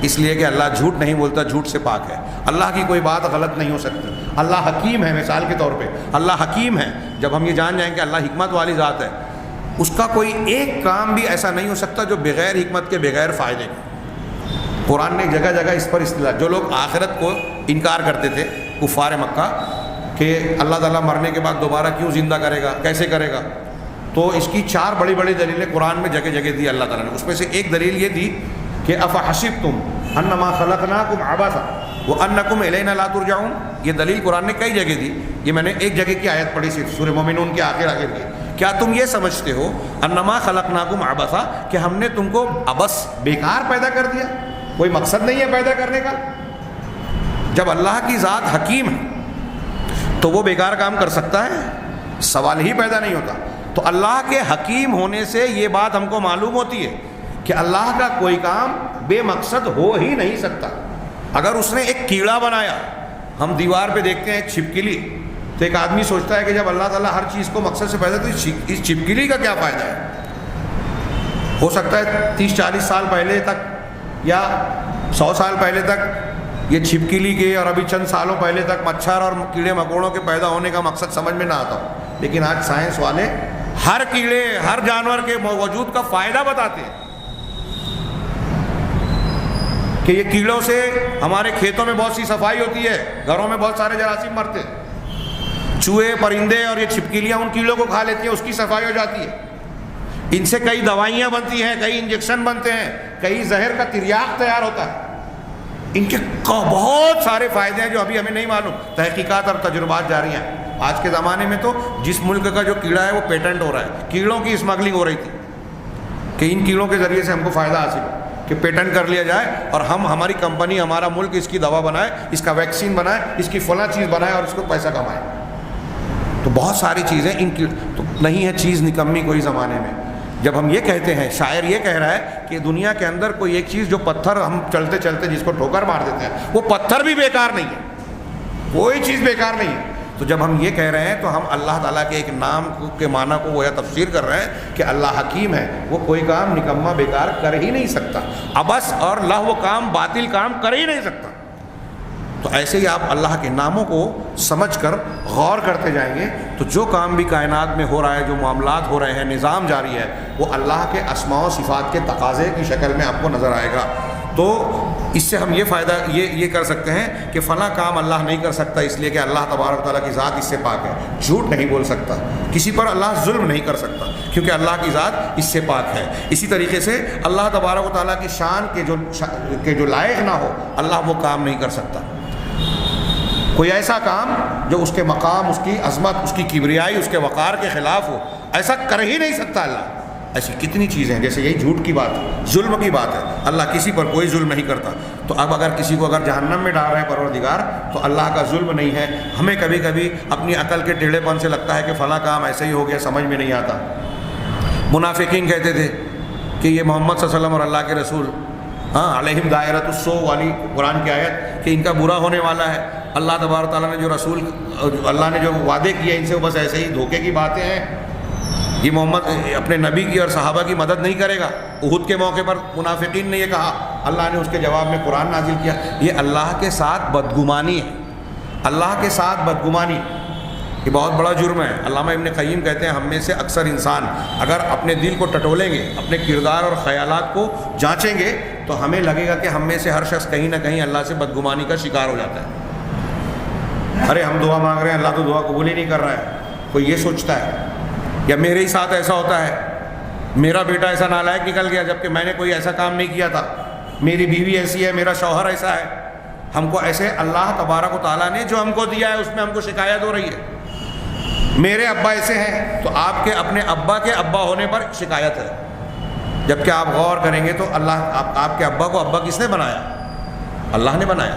اس لیے کہ اللہ جھوٹ نہیں بولتا، جھوٹ سے پاک ہے، اللہ کی کوئی بات غلط نہیں ہو سکتی۔ اللہ حکیم ہے، مثال کے طور پہ اللہ حکیم ہے، جب ہم یہ جان جائیں کہ اللہ حکمت والی ذات ہے، اس کا کوئی ایک کام بھی ایسا نہیں ہو سکتا جو بغیر حکمت کے، بغیر فائدے کے۔ قرآن نے جگہ جگہ اس پر اصطلاح، جو لوگ آخرت کو انکار کرتے تھے کفار مکہ کہ اللہ تعالیٰ مرنے کے بعد دوبارہ کیوں زندہ کرے گا، کیسے کرے گا، تو اس کی 4 بڑی بڑی دلیلیں قرآن میں جگہ جگہ دی اللہ تعالیٰ نے۔ اس میں سے ایک دلیل یہ دی کہ افحسبتم انما خلقناکم عبثا وانکم الینا لا ترجعون، یہ دلیل قرآن نے کئی جگہ دی، یہ میں نے ایک جگہ کی آیت پڑھی صرف سورہ مومنون کے آخر کی۔ کیا تم یہ سمجھتے ہو انما خلقناکم عبثا کہ ہم نے تم کو عبث، بیکار پیدا کر دیا، کوئی مقصد نہیں ہے پیدا کرنے کا؟ جب اللہ کی ذات حکیم ہے تو وہ بیکار کام کر سکتا ہے؟ سوال ہی پیدا نہیں ہوتا۔ تو اللہ کے حکیم ہونے سے یہ بات ہم کو معلوم ہوتی ہے کہ اللہ کا کوئی کام بے مقصد ہو ہی نہیں سکتا۔ اگر اس نے ایک کیڑا بنایا، ہم دیوار پہ دیکھتے ہیں ایک چھپکلی، تو ایک آدمی سوچتا ہے کہ جب اللہ تعالیٰ ہر چیز کو مقصد سے پیدا، تو اس چھپکلی کا کیا فائدہ ہے؟ ہو سکتا ہے 30-40 سال پہلے تک یا 100 سال پہلے تک یہ چھپکلی کے اور ابھی چند سالوں پہلے تک مچھر اور کیڑے مکوڑوں کے پیدا ہونے کا مقصد سمجھ میں نہ آتا ہو، لیکن آج سائنس والے ہر کیڑے، ہر جانور کے وجود کا فائدہ بتاتے ہیں کہ یہ کیڑوں سے ہمارے کھیتوں میں بہت سی صفائی ہوتی ہے، گھروں میں بہت سارے جراثیم مرتے ہیں، چوہے، پرندے اور یہ چھپکلیاں ان کیڑوں کو کھا لیتی ہیں، اس کی صفائی ہو جاتی ہے۔ ان سے کئی دوائیاں بنتی ہیں، کئی انجیکشن بنتے ہیں، کئی زہر کا تریاق تیار ہوتا ہے، ان کے بہت سارے فائدے ہیں جو ابھی ہمیں نہیں معلوم، تحقیقات اور تجربات جاری ہیں۔ آج کے زمانے میں تو جس ملک کا جو کیڑا ہے وہ پیٹنٹ ہو رہا ہے، کیڑوں کی اسمگلنگ ہو رہی تھی کہ ان کیڑوں کے ذریعے سے ہم کو فائدہ حاصل ہو، کہ پیٹنٹ کر لیا جائے اور ہماری کمپنی، ہمارا ملک اس کی دوا بنائے، اس کا ویکسین بنائے، اس کی فلاں چیز بنائے اور اس کو پیسہ کمائے۔ تو بہت ساری چیزیں تو نہیں ہے چیز نکمی کوئی زمانے میں۔ جب ہم یہ کہتے ہیں، شاعر یہ کہہ رہا ہے کہ دنیا کے اندر کوئی ایک چیز جو پتھر ہم چلتے چلتے جس کو ٹھوکر مار دیتے ہیں، وہ پتھر بھی بیکار نہیں ہے، کوئی چیز بیکار نہیں ہے۔ تو جب ہم یہ کہہ رہے ہیں تو ہم اللہ تعالیٰ کے ایک نام کے معنی کو گویا تفسیر کر رہے ہیں کہ اللہ حکیم ہے، وہ کوئی کام نکما بیکار کر ہی نہیں سکتا، عبث اور لہو کام، باطل کام کر ہی نہیں سکتا۔ تو ایسے ہی آپ اللہ کے ناموں کو سمجھ کر غور کرتے جائیں گے تو جو کام بھی کائنات میں ہو رہا ہے، جو معاملات ہو رہے ہیں، نظام جاری ہے، وہ اللہ کے اسماء و صفات کے تقاضے کی شکل میں آپ کو نظر آئے گا۔ تو اس سے ہم یہ فائدہ یہ کر سکتے ہیں کہ فلاں کام اللہ نہیں کر سکتا، اس لیے کہ اللہ تبارک و تعالیٰ کی ذات اس سے پاک ہے، جھوٹ نہیں بول سکتا، کسی پر اللہ ظلم نہیں کر سکتا کیونکہ اللہ کی ذات اس سے پاک ہے۔ اسی طریقے سے اللہ تبارک و تعالیٰ کی شان کے جو لائق نہ ہو، اللہ وہ کام نہیں کر سکتا۔ کوئی ایسا کام جو اس کے مقام، اس کی عظمت، اس کی کبریائی، اس کے وقار کے خلاف ہو، ایسا کر ہی نہیں سکتا اللہ۔ ایسی کتنی چیزیں ہیں، جیسے یہی جھوٹ کی بات ہے، ظلم کی بات ہے، اللہ کسی پر کوئی ظلم نہیں کرتا. تو اب اگر کسی کو اگر جہنم میں ڈال رہے ہیں پروردگار تو اللہ کا ظلم نہیں ہے. ہمیں کبھی کبھی اپنی عقل کے ٹیڑھے پن سے لگتا ہے کہ فلاں کام ایسے ہی ہو گیا، سمجھ میں نہیں آتا. منافقین کہتے تھے کہ یہ محمد صلی اللہ علیہ وسلم اور اللہ کے رسول علیہم دائرۃ السوء والی قرآن کی آیت کہ ان کا برا ہونے والا ہے. اللہ تبارک تعالیٰ نے جو رسول اللہ نے جو وعدے کیے ان سے وہ بس ایسے ہی دھوکے کی باتیں ہیں. یہ محمد اپنے نبی کی اور صحابہ کی مدد نہیں کرے گا. احد کے موقع پر منافقین نے یہ کہا، اللہ نے اس کے جواب میں قرآن نازل کیا. یہ اللہ کے ساتھ بدگمانی ہے، اللہ کے ساتھ بدگمانی یہ بہت بڑا جرم ہے. علامہ ابن قیم کہتے ہیں ہم میں سے اکثر انسان اگر اپنے دل کو ٹٹولیں گے، اپنے کردار اور خیالات کو جانچیں گے تو ہمیں لگے گا کہ ہم میں سے ہر شخص کہیں نہ کہیں اللہ سے بدگمانی کا شکار ہو جاتا ہے. ارے ہم دعا مانگ رہے ہیں، اللہ تو دعا قبول ہی نہیں کر رہا ہے. کوئی یہ سوچتا ہے، یا میرے ہی ساتھ ایسا ہوتا ہے، میرا بیٹا ایسا نالائق نکل گیا جبکہ میں نے کوئی ایسا کام نہیں کیا تھا، میری بیوی ایسی ہے، میرا شوہر ایسا ہے. ہم کو ایسے اللہ تبارک و تعالیٰ نے جو ہم کو دیا ہے اس میں ہم کو شکایت ہو رہی ہے. میرے ابا ایسے ہیں تو آپ کے اپنے ابا کے ابا ہونے پر شکایت ہے. جبکہ آپ غور کریں گے تو اللہ آپ کے ابا کو ابا کس نے بنایا؟ اللہ نے بنایا.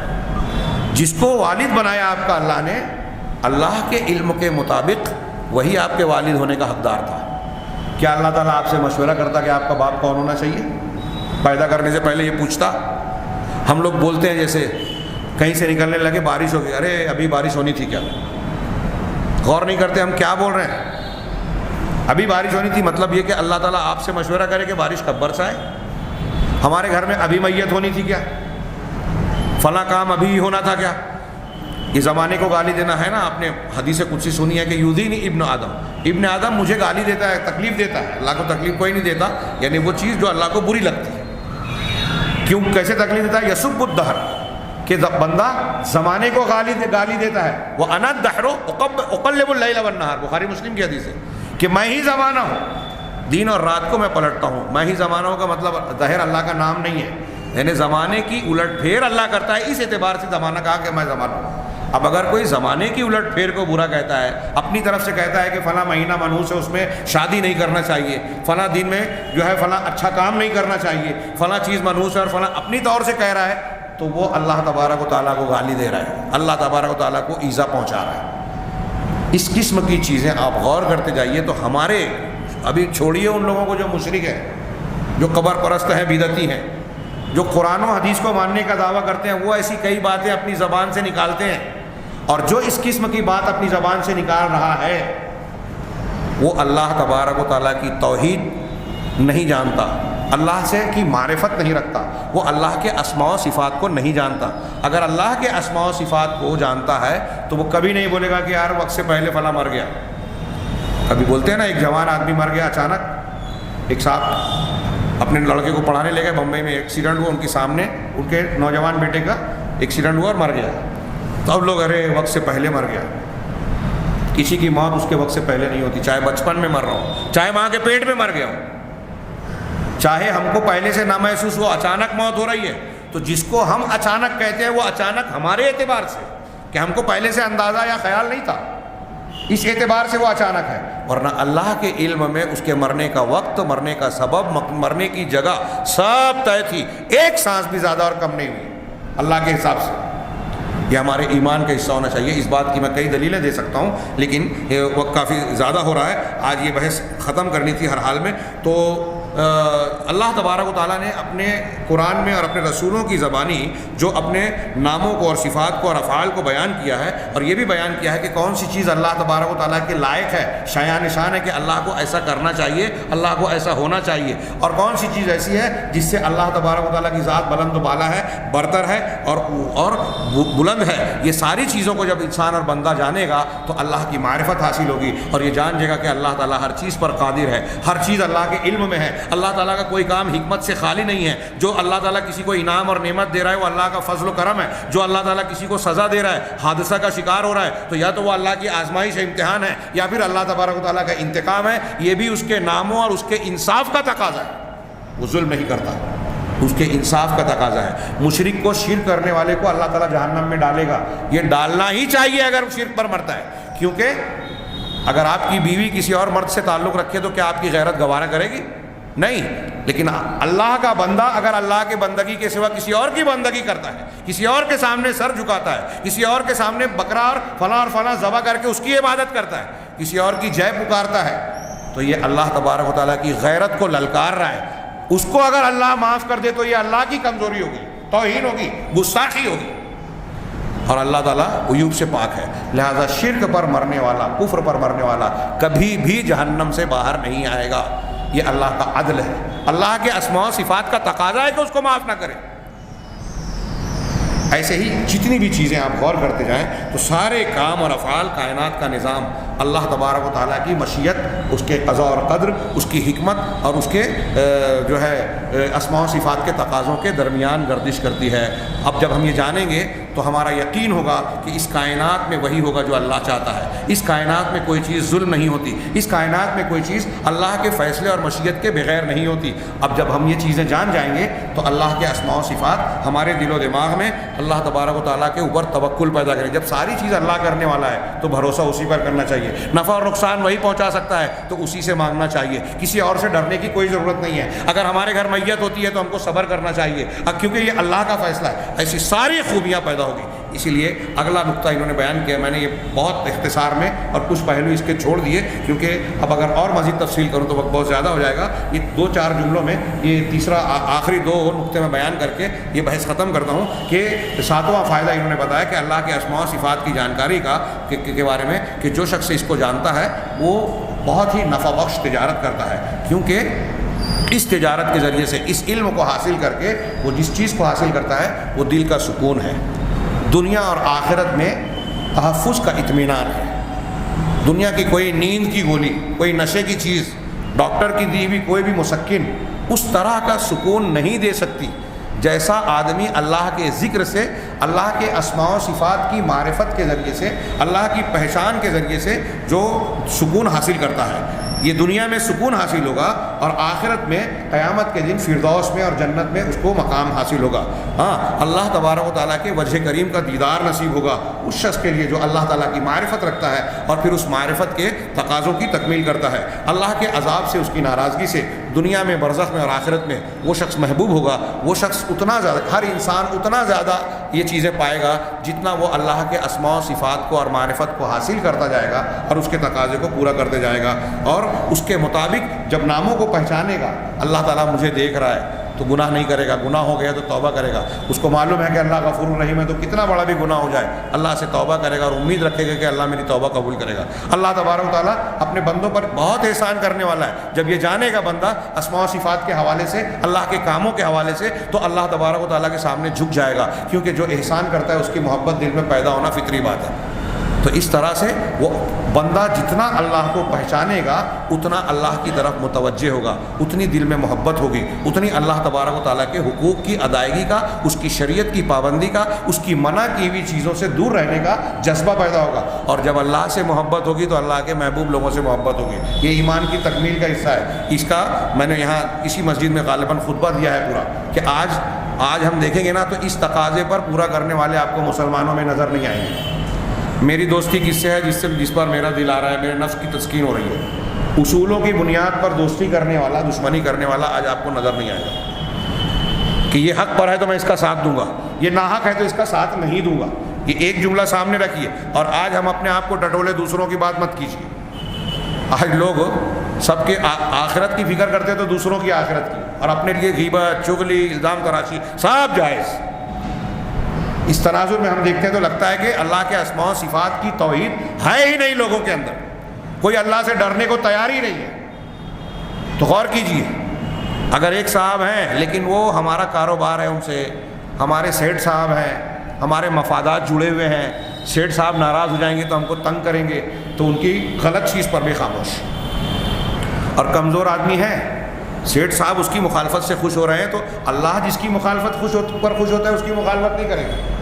جس کو والد بنایا آپ کا اللہ نے، اللہ کے علم کے مطابق وہی آپ کے والد ہونے کا حقدار تھا. کیا اللہ تعالیٰ آپ سے مشورہ کرتا کہ آپ کا باپ کون ہونا چاہیے؟ پیدا کرنے سے پہلے یہ پوچھتا؟ ہم لوگ بولتے ہیں جیسے کہیں سے نکلنے لگے بارش ہو گئی، ارے ابھی بارش ہونی تھی کیا؟ غور نہیں کرتے ہم کیا بول رہے ہیں. ابھی بارش ہونی تھی مطلب یہ کہ اللہ تعالیٰ آپ سے مشورہ کرے کہ بارش کب برسائے. ہمارے گھر میں ابھی میت ہونی تھی کیا؟ فلاں کام ابھی ہی ہونا تھا کیا؟ یہ زمانے کو گالی دینا ہے نا. آپ نے حدیث قدسی سنی ہے کہ یؤذینی ابن آدم، ابن آدم مجھے گالی دیتا ہے، تکلیف دیتا ہے. اللہ کو تکلیف کوئی نہیں دیتا، یعنی وہ چیز جو اللہ کو بری لگتی ہے. کیوں کیسے تکلیف دیتا ہے؟ یسب الدہر، کہ بندہ زمانے کو گالی دیتا ہے. وہ انا الدہر اقلب اللیل والنہار، بخاری مسلم کی حدیث ہے کہ میں ہی زمانہ ہوں، دن اور رات کو میں پلٹتا ہوں. میں ہی زمانہ ہوں کا مطلب دہر اللہ کا نام نہیں ہے، یعنی زمانے کی الٹ پھیر اللہ کرتا ہے. اس اعتبار سے زمانہ کہا کہ میں زمانہ ہوں. اب اگر کوئی زمانے کی الٹ پھیر کو برا کہتا ہے، اپنی طرف سے کہتا ہے کہ فلاں مہینہ منحوس ہے، اس میں شادی نہیں کرنا چاہیے، فلاں دن میں جو ہے فلاں اچھا کام نہیں کرنا چاہیے، فلاں چیز منحوس ہے، اور فلاں اپنی طور سے کہہ رہا ہے، تو وہ اللہ تبارک و تعالیٰ کو گالی دے رہا ہے، اللہ تبارک و تعالیٰ کو ایذا پہنچا رہا ہے. اس قسم کی چیزیں آپ غور کرتے جائیے تو ہمارے، ابھی چھوڑیے ان لوگوں کو جو مشرک ہیں، جو قبر پرست ہیں، بدعتی ہیں، جو قرآن و حدیث کو ماننے کا دعویٰ کرتے ہیں، وہ ایسی کئی باتیں اپنی زبان سے نکالتے ہیں. اور جو اس قسم کی بات اپنی زبان سے نکال رہا ہے وہ اللہ تبارک و تعالیٰ کی توحید نہیں جانتا، اللہ سے کی معرفت نہیں رکھتا، وہ اللہ کے اسماء و صفات کو نہیں جانتا. اگر اللہ کے اسماء و صفات کو جانتا ہے تو وہ کبھی نہیں بولے گا کہ یار وقت سے پہلے فلاں مر گیا. کبھی بولتے ہیں نا ایک جوان آدمی مر گیا اچانک. ایک صاحب اپنے لڑکے کو پڑھانے لے گئے، بمبئی میں ایکسیڈنٹ ہوا ان کے سامنے، ان کے نوجوان بیٹے کا ایکسیڈنٹ ہوا اور مر گیا. تو اب لوگ ارے وقت سے پہلے مر گیا. کسی کی موت اس کے وقت سے پہلے نہیں ہوتی، چاہے بچپن میں مر رہا ہوں، چاہے ماں کے پیٹ میں مر گیا ہوں، چاہے ہم کو پہلے سے نہ محسوس ہو، اچانک موت ہو رہی ہے. تو جس کو ہم اچانک کہتے ہیں وہ اچانک ہمارے اعتبار سے کہ ہم کو پہلے سے اندازہ یا خیال نہیں تھا، اس اعتبار سے وہ اچانک ہے. ورنہ اللہ کے علم میں اس کے مرنے کا وقت، مرنے کا سبب، مرنے کی جگہ سب طے تھی. ایک سانس بھی زیادہ اور کم نہیں ہوئی اللہ کے حساب سے. یہ ہمارے ایمان کا حصہ ہونا چاہیے. اس بات کی میں کئی دلیلیں دے سکتا ہوں لیکن وقت کافی زیادہ ہو رہا ہے. آج یہ بحث ختم کرنی تھی ہر حال میں. تو اللہ تبارک و تعالیٰ نے اپنے قرآن میں اور اپنے رسولوں کی زبانی جو اپنے ناموں کو اور صفات کو اور افعال کو بیان کیا ہے، اور یہ بھی بیان کیا ہے کہ کون سی چیز اللہ تبارک و تعالیٰ کے لائق ہے، شایان نشان ہے کہ اللہ کو ایسا کرنا چاہیے، اللہ کو ایسا ہونا چاہیے، اور کون سی چیز ایسی ہے جس سے اللہ تبارک و تعالیٰ کی ذات بلند و بالا ہے، برتر ہے اور بلند ہے. یہ ساری چیزوں کو جب انسان اور بندہ جانے گا تو اللہ کی معرفت حاصل ہوگی، اور یہ جان جائے گا کہ اللہ تعالیٰ ہر چیز پر قادر ہے، ہر چیز اللہ کے علم میں ہے. اللہ تعالیٰ کا کوئی کام حکمت سے خالی نہیں ہے. جو اللہ تعالیٰ کسی کو انعام اور نعمت دے رہا ہے وہ اللہ کا فضل و کرم ہے. جو اللہ تعالیٰ کسی کو سزا دے رہا ہے، حادثہ کا شکار ہو رہا ہے، تو یا تو وہ اللہ کی آزمائش امتحان ہے یا پھر اللہ تبارک و تعالیٰ کا انتقام ہے. یہ بھی اس کے ناموں اور اس کے انصاف کا تقاضا ہے. وہ ظلم نہیں کرتا، اس کے انصاف کا تقاضا ہے. مشرک کو، شرک کرنے والے کو اللہ تعالیٰ جہنم میں ڈالے گا. یہ ڈالنا ہی چاہیے اگر وہ شرک پر مرتا ہے. کیونکہ اگر آپ کی بیوی کسی اور مرد سے تعلق رکھے تو کیا آپ کی غیرت گوارا کرے گی؟ نہیں، لیکن اللہ کا بندہ اگر اللہ کے بندگی کے سوا کسی اور کی بندگی کرتا ہے، کسی اور کے سامنے سر جھکاتا ہے، کسی اور کے سامنے بکرا اور فلاں ذبح کر کے اس کی عبادت کرتا ہے، کسی اور کی جے پکارتا ہے، تو یہ اللہ تبارک و تعالیٰ کی غیرت کو للکار رہا ہے. اس کو اگر اللہ معاف کر دے تو یہ اللہ کی کمزوری ہوگی، توہین ہوگی، گستاخی ہوگی، اور اللہ تعالیٰ عیوب سے پاک ہے. لہذا شرک پر مرنے والا، کفر پر مرنے والا کبھی بھی جہنم سے باہر نہیں آئے گا. یہ اللہ کا عدل ہے، اللہ کے اسماء و صفات کا تقاضا ہے کہ اس کو معاف نہ کرے. ایسے ہی جتنی بھی چیزیں آپ غور کرتے جائیں تو سارے کام اور افعال، کائنات کا نظام اللہ تبارک و تعالیٰ کی مشیت، اس کے قضاء اور قدر، اس کی حکمت اور اس کے جو ہے اسماء و صفات کے تقاضوں کے درمیان گردش کرتی ہے. اب جب ہم یہ جانیں گے تو ہمارا یقین ہوگا کہ اس کائنات میں وہی ہوگا جو اللہ چاہتا ہے. اس کائنات میں کوئی چیز ظلم نہیں ہوتی، اس کائنات میں کوئی چیز اللہ کے فیصلے اور مشیت کے بغیر نہیں ہوتی. اب جب ہم یہ چیزیں جان جائیں گے تو اللہ کے اسماء و صفات ہمارے دل و دماغ میں اللہ تبارک و تعالیٰ کے اوپر توکل پیدا کریں. جب ساری چیز اللہ کرنے والا ہے تو بھروسہ اسی پر کرنا چاہیے. نفع اور نقصان وہی پہنچا سکتا ہے تو اسی سے مانگنا چاہیے. کسی اور سے ڈرنے کی کوئی ضرورت نہیں ہے. اگر ہمارے گھر میت ہوتی ہے تو ہم کو صبر کرنا چاہیے کیونکہ یہ اللہ کا فیصلہ ہے. ایسی ساری خوبیاں پیدا ہوگی. اسی لیے اگلا نقطہ انہوں نے بیان کیا، میں نے یہ بہت اختصار میں اور کچھ پہلو اس کے چھوڑ دیے کیونکہ اب اگر اور مزید تفصیل کروں تو وقت بہت زیادہ ہو جائے گا. یہ 2-4 جملوں میں یہ تیسرا آخری 2 نقطے میں بیان کر کے یہ بحث ختم کرتا ہوں کہ 7واں فائدہ انہوں نے بتایا کہ اللہ کے اسماء و صفات کی جانکاری کا کے بارے میں کہ جو شخص اس کو جانتا ہے وہ بہت ہی نفع بخش تجارت کرتا ہے، کیونکہ اس تجارت کے ذریعے سے اس علم کو حاصل کر کے وہ جس چیز کو حاصل کرتا ہے وہ دل کا سکون ہے، دنیا اور آخرت میں تحفظ کا اطمینان ہے. دنیا کی کوئی نیند کی گولی، کوئی نشے کی چیز، ڈاکٹر کی دی ہوئی کوئی بھی مسکن اس طرح کا سکون نہیں دے سکتی جیسا آدمی اللہ کے ذکر سے، اللہ کے اسماء و صفات کی معرفت کے ذریعے سے، اللہ کی پہچان کے ذریعے سے جو سکون حاصل کرتا ہے. یہ دنیا میں سکون حاصل ہوگا اور آخرت میں قیامت کے دن فردوس میں اور جنت میں اس کو مقام حاصل ہوگا. ہاں، اللہ تبارک و تعالیٰ کے وجہ کریم کا دیدار نصیب ہوگا اس شخص کے لیے جو اللہ تعالیٰ کی معرفت رکھتا ہے اور پھر اس معرفت کے تقاضوں کی تکمیل کرتا ہے. اللہ کے عذاب سے، اس کی ناراضگی سے دنیا میں، برزخ میں اور آخرت میں وہ شخص محبوب ہوگا. وہ شخص اتنا زیادہ، ہر انسان اتنا زیادہ یہ چیزیں پائے گا جتنا وہ اللہ کے اسماء و صفات کو اور معرفت کو حاصل کرتا جائے گا اور اس کے تقاضے کو پورا کرتے جائے گا. اور اس کے مطابق جب ناموں کو پہچانے گا، اللہ تعالیٰ مجھے دیکھ رہا ہے تو گناہ نہیں کرے گا، گناہ ہو گیا تو توبہ کرے گا. اس کو معلوم ہے کہ اللہ غفور الرحیم ہے تو کتنا بڑا بھی گناہ ہو جائے اللہ سے توبہ کرے گا اور امید رکھے گا کہ اللہ میری توبہ قبول کرے گا. اللہ تبارک و تعالیٰ اپنے بندوں پر بہت احسان کرنے والا ہے. جب یہ جانے گا بندہ اسماء و صفات کے حوالے سے، اللہ کے کاموں کے حوالے سے، تو اللہ تبارک و تعالیٰ کے سامنے جھک جائے گا کیونکہ جو احسان کرتا ہے اس کی محبت دل میں پیدا ہونا فطری بات ہے. تو اس طرح سے وہ بندہ جتنا اللہ کو پہچانے گا اتنا اللہ کی طرف متوجہ ہوگا، اتنی دل میں محبت ہوگی، اتنی اللہ تبارک و تعالیٰ کے حقوق کی ادائیگی کا، اس کی شریعت کی پابندی کا، اس کی منع کی ہوئی چیزوں سے دور رہنے کا جذبہ پیدا ہوگا. اور جب اللہ سے محبت ہوگی تو اللہ کے محبوب لوگوں سے محبت ہوگی. یہ ایمان کی تکمیل کا حصہ ہے. اس کا میں نے یہاں اسی مسجد میں غالباً خطبہ دیا ہے پورا کہ آج ہم دیکھیں گے نا تو اس تقاضے پر پورا کرنے والے آپ کو مسلمانوں میں نظر نہیں آئیں گے. میری دوستی کس سے ہے؟ جس پر میرا دل آ رہا ہے، میرے نفس کی تسکین ہو رہی ہے. اصولوں کی بنیاد پر دوستی کرنے والا، دشمنی کرنے والا آج آپ کو نظر نہیں آئے گا کہ یہ حق پر ہے تو میں اس کا ساتھ دوں گا، یہ ناحق ہے تو اس کا ساتھ نہیں دوں گا. یہ ایک جملہ سامنے رکھیے. اور آج ہم اپنے آپ کو ٹٹولے دوسروں کی بات مت کیجیے. آج لوگ سب کے آخرت کی فکر کرتے تو دوسروں کی آخرت کی، اور اپنے لیے غیبت، چغلی، الزام تراشی سب جائز. اس تناظر میں ہم دیکھتے ہیں تو لگتا ہے کہ اللہ کے اسماء و صفات کی توحید ہے ہی نہیں لوگوں کے اندر. کوئی اللہ سے ڈرنے کو تیار ہی نہیں ہے. تو غور کیجئے، اگر ایک صاحب ہیں لیکن وہ ہمارا کاروبار ہے، ان سے ہمارے سیٹھ صاحب ہیں، ہمارے مفادات جڑے ہوئے ہیں، سیٹھ صاحب ناراض ہو جائیں گے تو ہم کو تنگ کریں گے تو ان کی غلط چیز پر بھی خاموش. اور کمزور آدمی ہے، سیٹھ صاحب اس کی مخالفت سے خوش ہو رہے ہیں تو اللہ جس کی مخالفت پر خوش ہوتا ہے اس کی مخالفت نہیں کرے گا.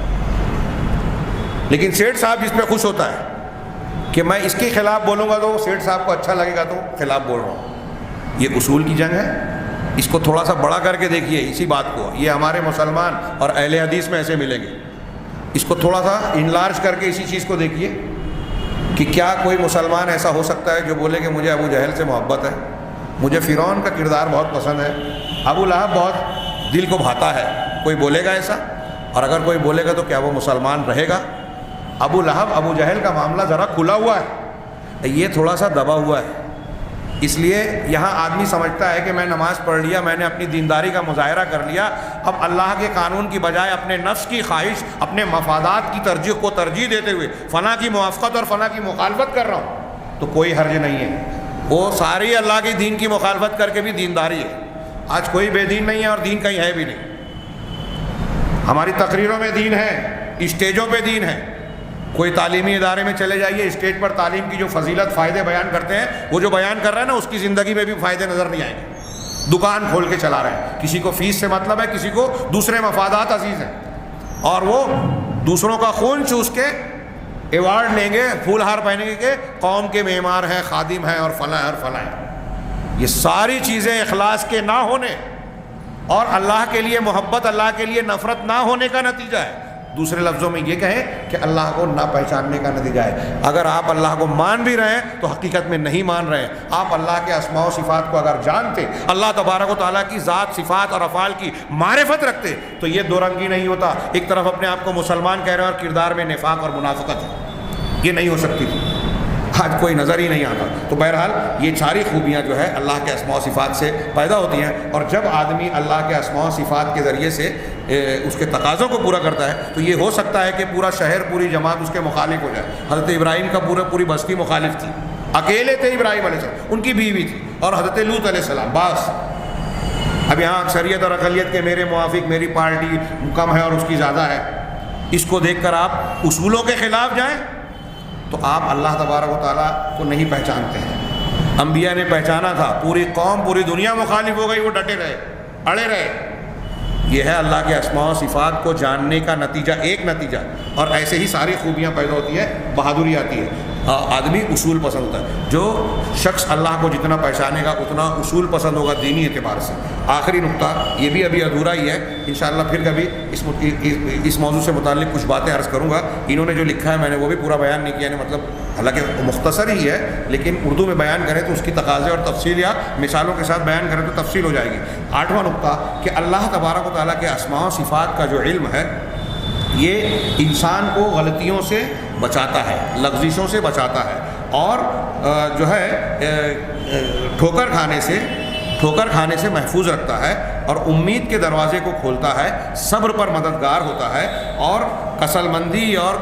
لیکن سیٹھ صاحب جس پہ خوش ہوتا ہے کہ میں اس کے خلاف بولوں گا تو سیٹھ صاحب کو اچھا لگے گا تو خلاف بول رہا ہوں. یہ اصول کی جنگ ہے. اس کو تھوڑا سا بڑا کر کے دیکھیے اسی بات کو. یہ ہمارے مسلمان اور اہل حدیث میں ایسے ملیں گے. اس کو تھوڑا سا انلارج کر کے اسی چیز کو دیکھیے کہ کیا کوئی مسلمان ایسا ہو سکتا ہے جو بولے کہ مجھے ابو جہل سے محبت ہے؟ مجھے فرعون کا کردار بہت پسند ہے، ابو لہب بہت دل کو بھاتا ہے۔ کوئی بولے گا ایسا؟ اور اگر کوئی بولے گا تو کیا وہ مسلمان رہے گا؟ ابو لہب ابو جہل کا معاملہ ذرا کھلا ہوا ہے، یہ تھوڑا سا دبا ہوا ہے۔ اس لیے یہاں آدمی سمجھتا ہے کہ میں نماز پڑھ لیا، میں نے اپنی دینداری کا مظاہرہ کر لیا، اب اللہ کے قانون کی بجائے اپنے نفس کی خواہش، اپنے مفادات کی ترجیح دیتے ہوئے فلاں کی موافقت اور فلاں کی مخالفت کر رہا ہوں، تو کوئی حرج نہیں ہے۔ وہ ساری اللہ کے دین کی مخالفت کر کے بھی دینداری ہے۔ آج کوئی بے دین نہیں ہے اور دین کہیں ہے بھی نہیں۔ ہماری تقریروں میں دین ہے، اسٹیجوں پہ دین ہے۔ کوئی تعلیمی ادارے میں چلے جائیے، اسٹیج پر تعلیم کی جو فضیلت فائدے بیان کرتے ہیں، وہ جو بیان کر رہے ہیں نا، اس کی زندگی میں بھی فائدے نظر نہیں آئیں گے۔ دکان کھول کے چلا رہے ہیں، کسی کو فیس سے مطلب ہے، کسی کو دوسرے مفادات عزیز ہیں، اور وہ دوسروں کا خون چوس کے ایوارڈ لیں گے، پھول ہار پہنیں گے کہ قوم کے معمار ہیں، خادم ہیں اور فلاں اور فلاں ہیں۔ یہ ساری چیزیں اخلاص کے نہ ہونے اور اللہ کے لیے محبت، اللہ کے لیے نفرت نہ ہونے کا نتیجہ ہے۔ دوسرے لفظوں میں یہ کہیں کہ اللہ کو نہ پہچاننے کا نتیجہ ہے۔ اگر آپ اللہ کو مان بھی رہے ہیں تو حقیقت میں نہیں مان رہے ہیں۔ آپ اللہ کے اسماء و صفات کو اگر جانتے، اللہ تبارک و تعالیٰ کی ذات، صفات اور افعال کی معرفت رکھتے، تو یہ دو رنگی نہیں ہوتا، ایک طرف اپنے آپ کو مسلمان کہہ رہے ہیں اور کردار میں نفاق اور منافقت ہے، یہ نہیں ہو سکتی تھی۔ آج کوئی نظر ہی نہیں آتا۔ تو بہرحال یہ ساری خوبیاں جو ہے اللہ کے اسماء و صفات سے پیدا ہوتی ہیں، اور جب آدمی اللہ کے اسماء و صفات کے ذریعے سے اس کے تقاضوں کو پورا کرتا ہے تو یہ ہو سکتا ہے کہ پورا شہر، پوری جماعت اس کے مخالف ہو جائے۔ حضرت ابراہیم کا پوری بستی مخالف تھی، اکیلے تھے ابراہیم علیہ السلام، ان کی بیوی تھی، اور حضرت لوط علیہ السلام، بس۔ اب یہاں اکثریت اور اقلیت کے میرے موافق، میری پارٹی کم ہے اور اس کی زیادہ ہے، اس کو دیکھ کر آپ اصولوں کے خلاف جائیں تو آپ اللہ تبارک و تعالیٰ کو نہیں پہچانتے ہیں۔ انبیاء نے پہچانا تھا، پوری قوم، پوری دنیا مخالف ہو گئی، وہ ڈٹے رہے، اڑے رہے۔ یہ ہے اللہ کے اسماء و صفات کو جاننے کا نتیجہ، ایک نتیجہ، اور ایسے ہی ساری خوبیاں پیدا ہوتی ہیں، بہادری آتی ہے، آدمی اصول پسند ہوتا ہے۔ جو شخص اللہ کو جتنا پہچانے گا اتنا اصول پسند ہوگا دینی اعتبار سے۔ آخری نقطہ، یہ بھی ابھی ادھورا ہی ہے، انشاءاللہ پھر کبھی اس موضوع سے متعلق کچھ باتیں عرض کروں گا۔ انہوں نے جو لکھا ہے میں نے وہ بھی پورا بیان نہیں کیا، یعنی مطلب حالانکہ مختصر ہی ہے، لیکن اردو میں بیان کریں تو اس کی تقاضے اور تفصیل، یا مثالوں کے ساتھ بیان کریں تو تفصیل ہو جائے گی۔ 8واں نقطہ کہ اللہ تبارک و تعالیٰ کے اسماء و صفات کا جو علم ہے، یہ انسان کو غلطیوں سے بچاتا ہے، لغزشوں سے بچاتا ہے، اور جو ہے ٹھوکر کھانے سے محفوظ رکھتا ہے، اور امید کے دروازے کو کھولتا ہے، صبر پر مددگار ہوتا ہے، اور کسل مندی اور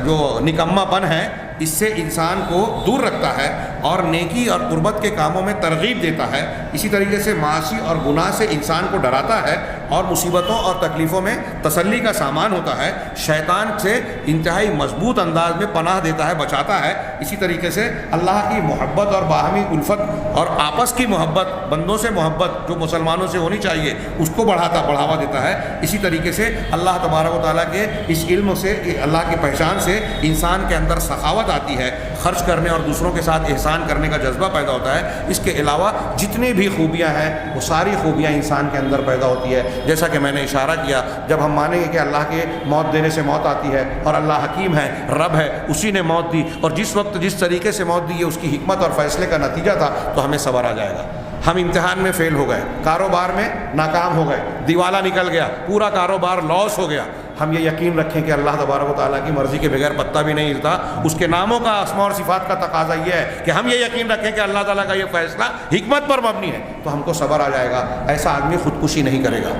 جو نکما پن ہے اس سے انسان کو دور رکھتا ہے، اور نیکی اور قربت کے کاموں میں ترغیب دیتا ہے۔ اسی طریقے سے معاصی اور گناہ سے انسان کو ڈراتا ہے، اور مصیبتوں اور تکلیفوں میں تسلی کا سامان ہوتا ہے۔ شیطان سے انتہائی مضبوط انداز میں پناہ دیتا ہے، بچاتا ہے۔ اسی طریقے سے اللہ کی محبت اور باہمی الفت اور آپس کی محبت، بندوں سے محبت جو مسلمانوں سے ہونی چاہیے، اس کو بڑھاوا دیتا ہے۔ اسی طریقے سے اللہ تبارک و تعالیٰ کے اس علم سے، اللہ کی پہچان سے انسان کے اندر سخاوت آتی ہے، خرچ کرنے اور دوسروں کے ساتھ احسان کرنے کا جذبہ پیدا ہوتا ہے۔ اس کے علاوہ جتنی بھی خوبیاں ہیں وہ ساری خوبیاں انسان کے اندر پیدا ہوتی ہے۔ جیسا کہ میں نے اشارہ کیا، جب ہم مانیں گے کہ اللہ کے موت دینے سے موت آتی ہے، اور اللہ حکیم ہے، رب ہے، اسی نے موت دی، اور جس وقت جس طریقے سے موت دی ہے اس کی حکمت اور فیصلے کا نتیجہ تھا، تو ہمیں صبر آ جائے گا۔ ہم امتحان میں فیل ہو گئے، کاروبار میں ناکام ہو گئے، دیوالا نکل گیا، پورا کاروبار لاس ہو گیا، ہم یہ یقین رکھیں کہ اللہ تبارک و تعالیٰ کی مرضی کے بغیر پتہ بھی نہیں ہلتا۔ اس کے ناموں کا، اسماء اور صفات کا تقاضا یہ ہے کہ ہم یہ یقین رکھیں کہ اللہ تعالیٰ کا یہ فیصلہ حکمت پر مبنی ہے، تو ہم کو صبر آ جائے گا۔ ایسا آدمی خودکشی نہیں کرے گا۔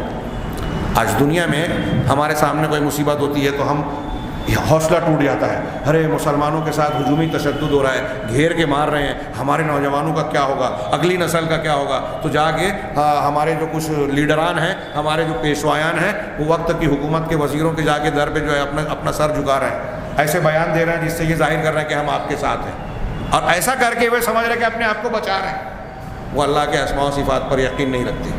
آج دنیا میں ہمارے سامنے کوئی مصیبت ہوتی ہے تو ہم حوصلہ ٹوٹ جاتا ہے، ارے مسلمانوں کے ساتھ ہجومی تشدد ہو رہا ہے، گھیر کے مار رہے ہیں، ہمارے نوجوانوں کا کیا ہوگا، اگلی نسل کا کیا ہوگا۔ تو جا کے ہمارے جو کچھ لیڈران ہیں، ہمارے جو پیشوایان ہیں، وہ وقت کی حکومت کے وزیروں کے جا کے در پہ جو ہے اپنا سر جھکا رہے ہیں، ایسے بیان دے رہے ہیں جس سے یہ ظاہر کر رہے ہیں کہ ہم آپ کے ساتھ ہیں، اور ایسا کر کے وہ سمجھ رہے ہیں کہ اپنے آپ کو بچا رہے ہیں۔ وہ اللہ کے اسماء و صفات پر یقین نہیں رکھتے۔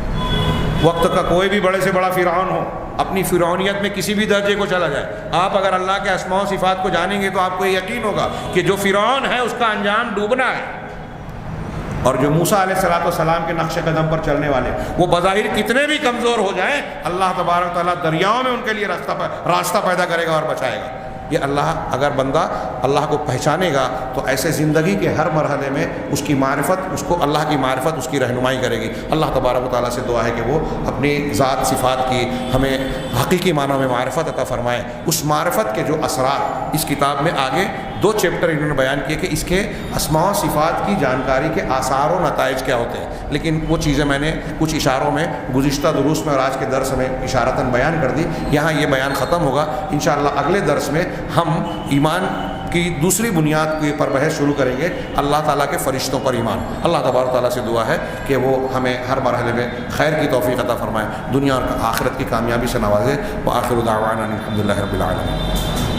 وقت کا کوئی بھی بڑے سے بڑا فرعون ہو، اپنی فرعونیت میں کسی بھی درجے کو چلا جائے، آپ اگر اللہ کے اسماء و صفات کو جانیں گے تو آپ کو یہ یقین ہوگا کہ جو فرعون ہے اس کا انجام ڈوبنا ہے، اور جو موسیٰ علیہ السلام کے نقش قدم پر چلنے والے، وہ بظاہر کتنے بھی کمزور ہو جائیں، اللہ تبارک و تعالیٰ دریاؤں میں ان کے لیے راستہ پیدا کرے گا اور بچائے گا۔ یہ اگر بندہ اللہ کو پہچانے گا تو ایسے زندگی کے ہر مرحلے میں اس کی معرفت، اس کو اللہ کی معرفت اس کی رہنمائی کرے گی۔ اللہ تبارک و تعالیٰ سے دعا ہے کہ وہ اپنی ذات صفات کی ہمیں حقیقی معنوں میں معرفت عطا فرمائے۔ اس معرفت کے جو اثرات اس کتاب میں آگے 2 چیپٹر انہوں نے بیان کیے کہ اس کے اسماء و صفات کی جانکاری کے آثار و نتائج کیا ہوتے ہیں، لیکن وہ چیزیں میں نے کچھ اشاروں میں گزشتہ دروس میں اور آج کے درس میں اشارتاً بیان کر دی۔ یہاں یہ بیان ختم ہوگا۔ انشاءاللہ اگلے درس میں ہم ایمان کی دوسری بنیاد پر بحث شروع کریں گے، اللہ تعالیٰ کے فرشتوں پر ایمان۔ اللہ تبارک تعالیٰ سے دعا ہے کہ وہ ہمیں ہر مرحلے میں خیر کی توفیق عطا فرمائے، دنیا اور آخرت کی کامیابی سے نوازے۔ وآخر دعوانا الحمد للہ رب العالمین۔